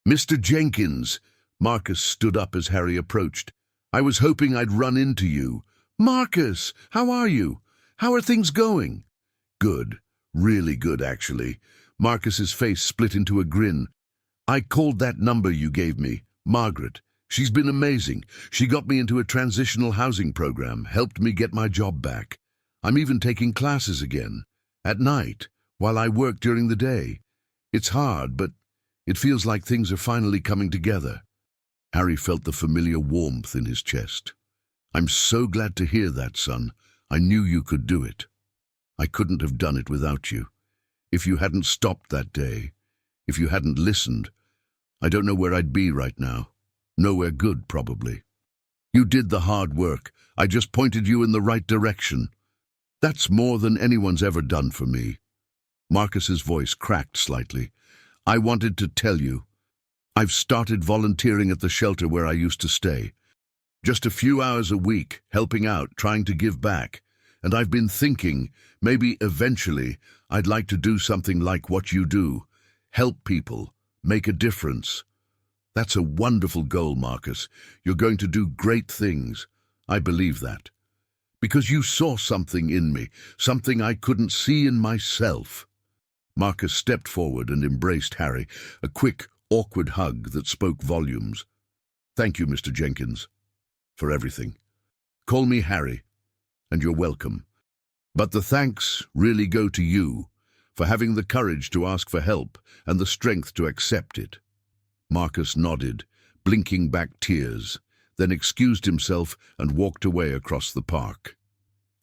"Mr. Jenkins!" Marcus stood up as Harry approached. "I was hoping I'd run into you." "Marcus, how are you? How are things going?" "Good. Really good, actually." Marcus's face split into a grin. "I called that number you gave me, Margaret. She's been amazing. She got me into a transitional housing program, helped me get my job back. I'm even taking classes again. At night, while I work during the day. It's hard, but it feels like things are finally coming together." Harry felt the familiar warmth in his chest. "I'm so glad to hear that, son. I knew you could do it. I couldn't have done it without you. If you hadn't stopped that day, if you hadn't listened, I don't know where I'd be right now. Nowhere good, probably. You did the hard work. I just pointed you in the right direction. That's more than anyone's ever done for me." Marcus's voice cracked slightly. "I wanted to tell you. I've started volunteering at the shelter where I used to stay. Just a few hours a week, helping out, trying to give back. And I've been thinking, maybe eventually, I'd like to do something like what you do. Help people, make a difference." "That's a wonderful goal, Marcus. You're going to do great things. I believe that. Because you saw something in me, something I couldn't see in myself." Marcus stepped forward and embraced Harry, a quick, awkward hug that spoke volumes. "Thank you, Mr. Jenkins, for everything. Call me Harry, and you're welcome. But the thanks really go to you, for having the courage to ask for help and the strength to accept it." Marcus nodded, blinking back tears, then excused himself and walked away across the park.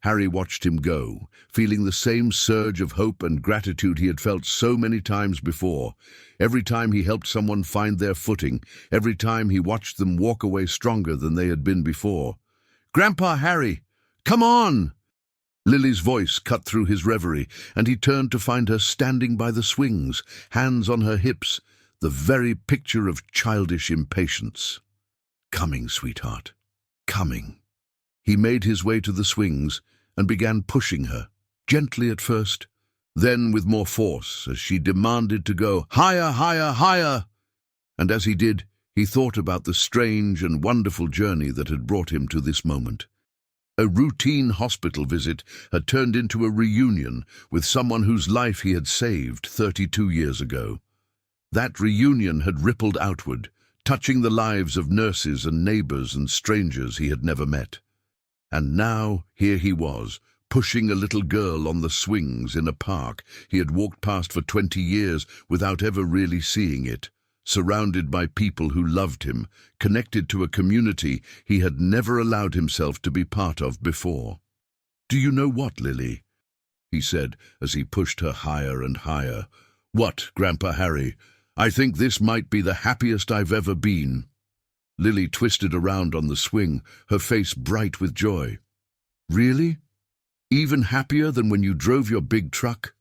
Harry watched him go, feeling the same surge of hope and gratitude he had felt so many times before. Every time he helped someone find their footing, every time he watched them walk away stronger than they had been before. "Grandpa Harry, come on!" Lily's voice cut through his reverie, and he turned to find her standing by the swings, hands on her hips, the very picture of childish impatience. "Coming, sweetheart, coming." He made his way to the swings and began pushing her, gently at first, then with more force as she demanded to go higher, higher, higher. And as he did, He thought about the strange and wonderful journey that had brought him to this moment. A routine hospital visit had turned into a reunion with someone whose life he had saved 32 years ago. That reunion had rippled outward, touching the lives of nurses and neighbors and strangers he had never met. And now, here he was, pushing a little girl on the swings in a park he had walked past for 20 years without ever really seeing it, surrounded by people who loved him, connected to a community he had never allowed himself to be part of before. "Do you know what, Lily?" he said as he pushed her higher and higher. "What, Grandpa Harry? I think this might be the happiest I've ever been." Lily twisted around on the swing, her face bright with joy. "Really? Even happier than when you drove your big truck?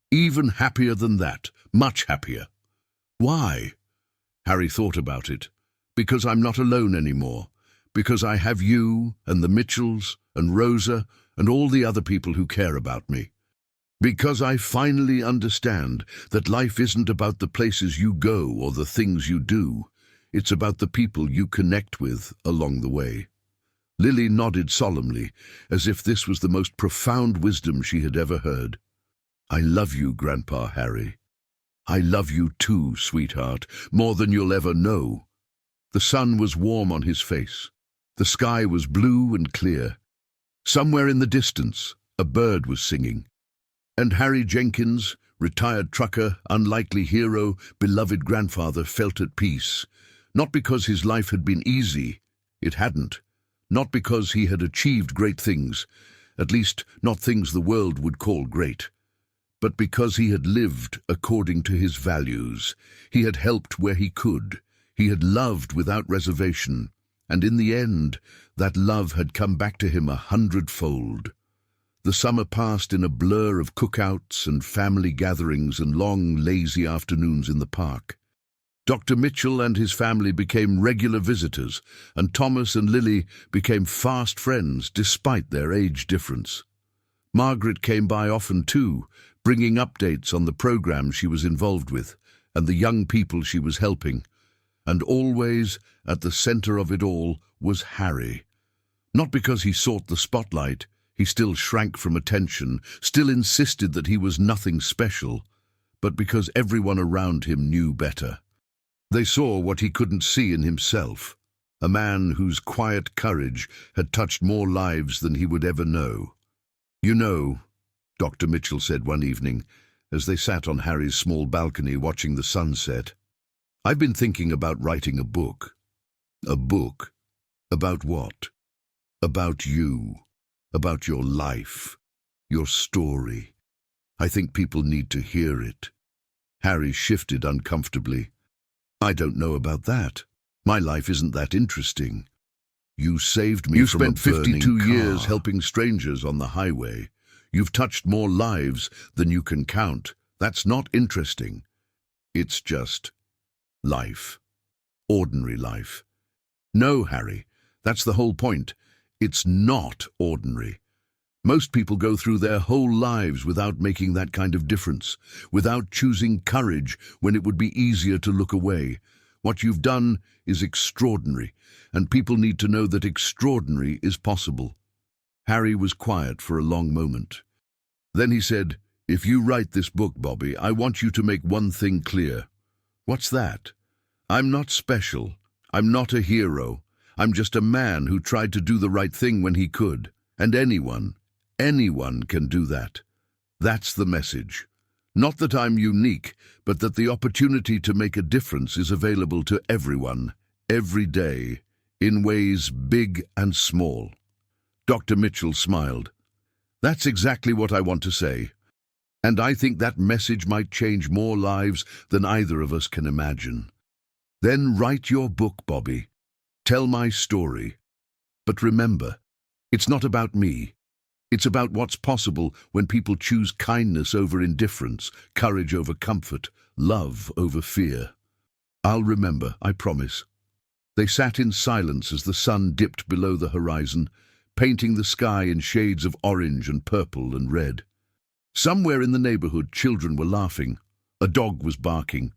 Even happier than that, much happier. Why?" Harry thought about it. "Because I'm not alone anymore. Because I have you and the Mitchells and Rosa and all the other people who care about me. Because I finally understand that life isn't about the places you go or the things you do. It's about the people you connect with along the way." Lily nodded solemnly, as if this was the most profound wisdom she had ever heard. "I love you, Grandpa Harry. I love you too, sweetheart, more than you'll ever know." The sun was warm on his face. The sky was blue and clear. Somewhere in the distance, a bird was singing. And Harry Jenkins, retired trucker, unlikely hero, beloved grandfather, felt at peace. Not because his life had been easy. It hadn't. Not because he had achieved great things, at least not things the world would call great. But because he had lived according to his values. He had helped where he could. He had loved without reservation. And in the end, that love had come back to him 100-fold. The summer passed in a blur of cookouts and family gatherings and long, lazy afternoons in the park. Dr. Mitchell and his family became regular visitors, and Thomas and Lily became fast friends despite their age difference. Margaret came by often too, bringing updates on the programs she was involved with and the young people she was helping. And always, at the center of it all, was Harry. Not because he sought the spotlight. He still shrank from attention, still insisted that he was nothing special, but because everyone around him knew better. They saw what he couldn't see in himself, a man whose quiet courage had touched more lives than he would ever know. "You know," Dr. Mitchell said one evening, as they sat on Harry's small balcony watching the sunset, "I've been thinking about writing a book." "A book? About what?" "About you. About your life. Your story. I think people need to hear it." Harry shifted uncomfortably. "I don't know about that. My life isn't that interesting." "You saved me from a burning car. You spent 52 years helping strangers on the highway. You've touched more lives than you can count. That's not interesting. It's just life. Ordinary life." "No, Harry, that's the whole point. It's not ordinary. Most people go through their whole lives without making that kind of difference, without choosing courage when it would be easier to look away. What you've done is extraordinary, and people need to know that extraordinary is possible." Harry was quiet for a long moment. Then he said, "If you write this book, Bobby, I want you to make one thing clear." "What's that?" "I'm not special. I'm not a hero. I'm just a man who tried to do the right thing when he could. And anyone can do that. That's the message. Not that I'm unique, but that the opportunity to make a difference is available to everyone, every day, in ways big and small." Dr. Mitchell smiled. "That's exactly what I want to say. And I think that message might change more lives than either of us can imagine. Then write your book, Bobby. Tell my story. But remember, it's not about me. It's about what's possible when people choose kindness over indifference, courage over comfort, love over fear." "I'll remember, I promise." They sat in silence as the sun dipped below the horizon, painting the sky in shades of orange and purple and red. Somewhere in the neighborhood, children were laughing. A dog was barking.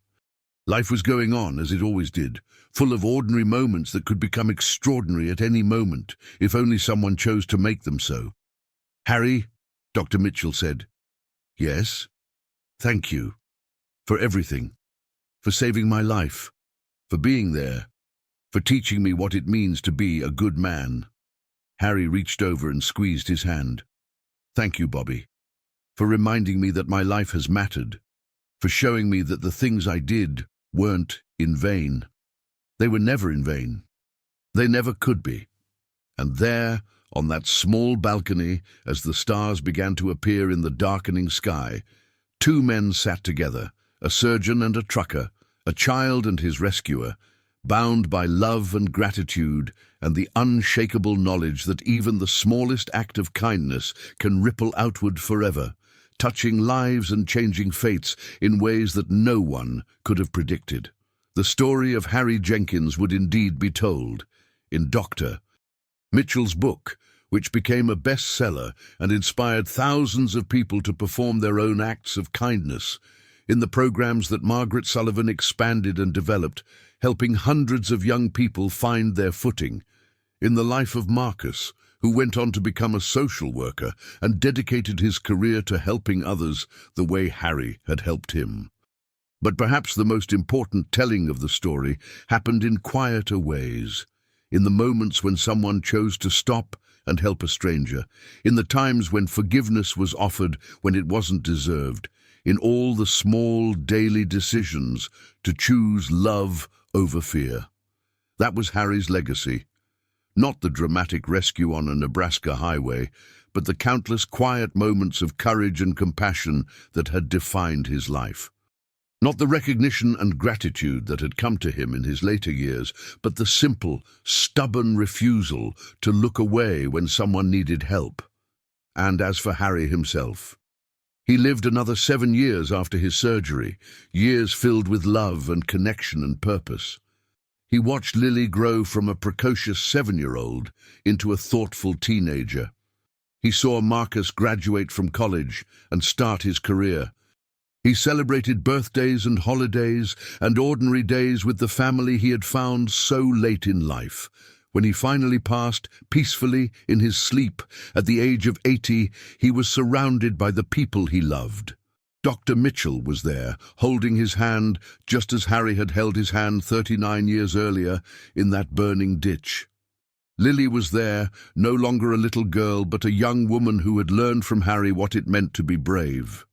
Life was going on as it always did, full of ordinary moments that could become extraordinary at any moment, if only someone chose to make them so. "Harry," Dr. Mitchell said. "Yes?" "Thank you. For everything. For saving my life. For being there. For teaching me what it means to be a good man." Harry reached over and squeezed his hand. "Thank you, Bobby. For reminding me that my life has mattered. For showing me that the things I did weren't in vain. They were never in vain. They never could be." And there, on that small balcony, as the stars began to appear in the darkening sky, two men sat together, a surgeon and a trucker, a child and his rescuer, bound by love and gratitude and the unshakable knowledge that even the smallest act of kindness can ripple outward forever, touching lives and changing fates in ways that no one could have predicted. The story of Harry Jenkins would indeed be told in Dr. Mitchell's book, which became a bestseller and inspired thousands of people to perform their own acts of kindness, in the programs that Margaret Sullivan expanded and developed, helping hundreds of young people find their footing, in the life of Marcus, who went on to become a social worker and dedicated his career to helping others the way Harry had helped him. But perhaps the most important telling of the story happened in quieter ways, in the moments when someone chose to stop and help a stranger, in the times when forgiveness was offered when it wasn't deserved, in all the small daily decisions to choose love over fear. That was Harry's legacy. Not the dramatic rescue on a Nebraska highway, but the countless quiet moments of courage and compassion that had defined his life. Not the recognition and gratitude that had come to him in his later years, but the simple, stubborn refusal to look away when someone needed help. And as for Harry himself, he lived another 7 years after his surgery, years filled with love and connection and purpose. He watched Lily grow from a precocious 7-year-old into a thoughtful teenager. He saw Marcus graduate from college and start his career. He celebrated birthdays and holidays and ordinary days with the family he had found so late in life. When he finally passed peacefully in his sleep at the age of 80, he was surrounded by the people he loved. Dr. Mitchell was there, holding his hand just as Harry had held his hand 39 years earlier in that burning ditch. Lily was there, no longer a little girl, but a young woman who had learned from Harry what it meant to be brave.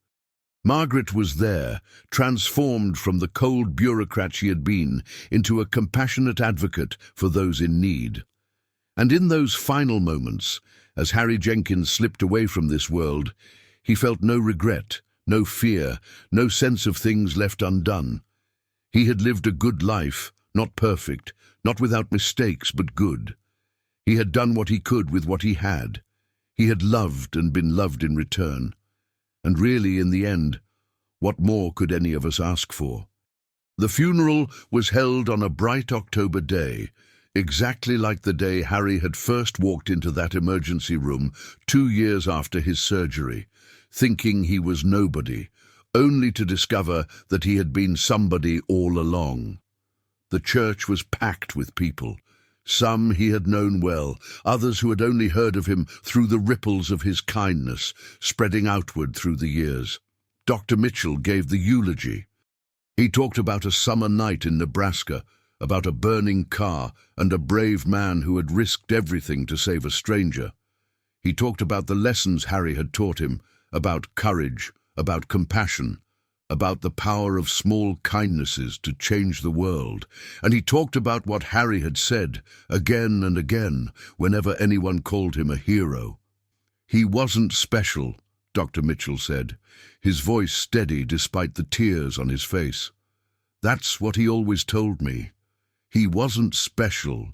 Margaret was there, transformed from the cold bureaucrat she had been into a compassionate advocate for those in need. And in those final moments, as Harry Jenkins slipped away from this world, he felt no regret, no fear, no sense of things left undone. He had lived a good life, not perfect, not without mistakes, but good. He had done what he could with what he had. He had loved and been loved in return. And really, in the end, what more could any of us ask for? The funeral was held on a bright October day, exactly like the day Harry had first walked into that emergency room 2 years after his surgery, thinking he was nobody, only to discover that he had been somebody all along. The church was packed with people. Some he had known well, others who had only heard of him through the ripples of his kindness, spreading outward through the years. Dr. Mitchell gave the eulogy. He talked about a summer night in Nebraska, about a burning car and a brave man who had risked everything to save a stranger. He talked about the lessons Harry had taught him, about courage, about compassion, about the power of small kindnesses to change the world. And he talked about what Harry had said again and again whenever anyone called him a hero. He wasn't special, Dr. Mitchell said, his voice steady despite the tears on his face. That's what he always told me. He wasn't special.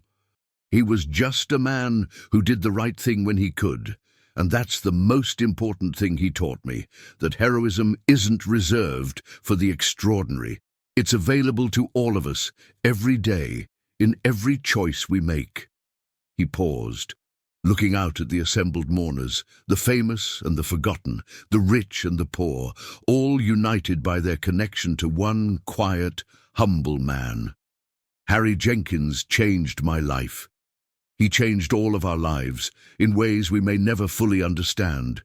He was just a man who did the right thing when he could. And that's the most important thing he taught me, that heroism isn't reserved for the extraordinary. It's available to all of us, every day, in every choice we make. He paused, looking out at the assembled mourners, the famous and the forgotten, the rich and the poor, all united by their connection to one quiet, humble man. Harry Jenkins changed my life. He changed all of our lives in ways we may never fully understand.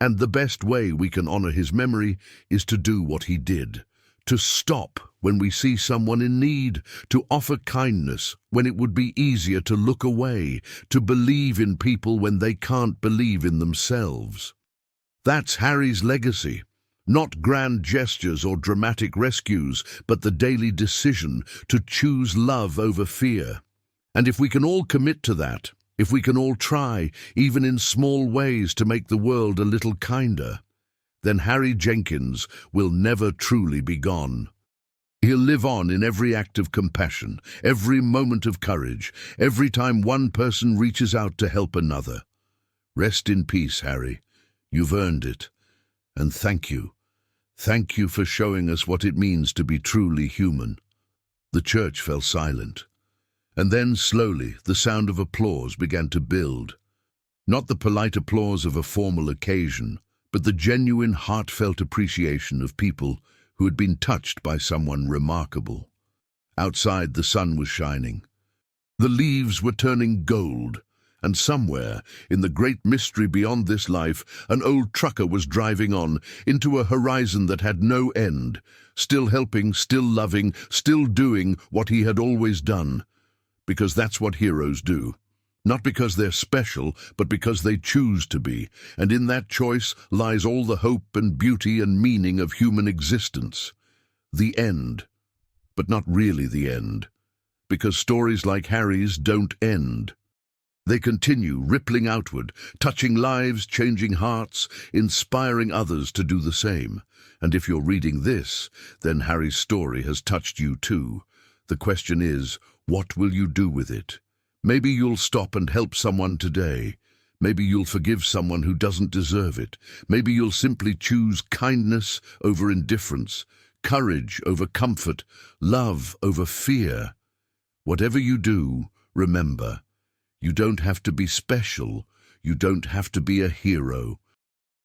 And the best way we can honor his memory is to do what he did. To stop when we see someone in need, to offer kindness when it would be easier to look away, to believe in people when they can't believe in themselves. That's Harry's legacy. Not grand gestures or dramatic rescues, but the daily decision to choose love over fear. And if we can all commit to that, if we can all try, even in small ways, to make the world a little kinder, then Harry Jenkins will never truly be gone. He'll live on in every act of compassion, every moment of courage, every time one person reaches out to help another. Rest in peace, Harry. You've earned it. And thank you. Thank you for showing us what it means to be truly human. The church fell silent. And then, slowly, the sound of applause began to build. Not the polite applause of a formal occasion, but the genuine, heartfelt appreciation of people who had been touched by someone remarkable. Outside, the sun was shining. The leaves were turning gold, and somewhere, in the great mystery beyond this life, an old trucker was driving on into a horizon that had no end, still helping, still loving, still doing what he had always done. Because that's what heroes do. Not because they're special, but because they choose to be, and in that choice lies all the hope and beauty and meaning of human existence. The end. But not really the end. Because stories like Harry's don't end. They continue, rippling outward, touching lives, changing hearts, inspiring others to do the same. And if you're reading this, then Harry's story has touched you too. The question is, what will you do with it? Maybe you'll stop and help someone today. Maybe you'll forgive someone who doesn't deserve it. Maybe you'll simply choose kindness over indifference, courage over comfort, love over fear. Whatever you do, remember, you don't have to be special. You don't have to be a hero.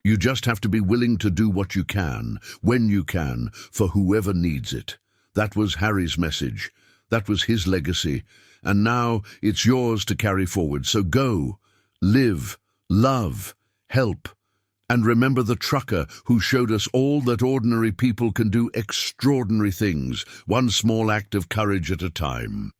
You just have to be willing to do what you can, when you can, for whoever needs it. That was Harry's message. That was his legacy. And now it's yours to carry forward. So go, live, love, help, and remember the trucker who showed us all that ordinary people can do extraordinary things, one small act of courage at a time.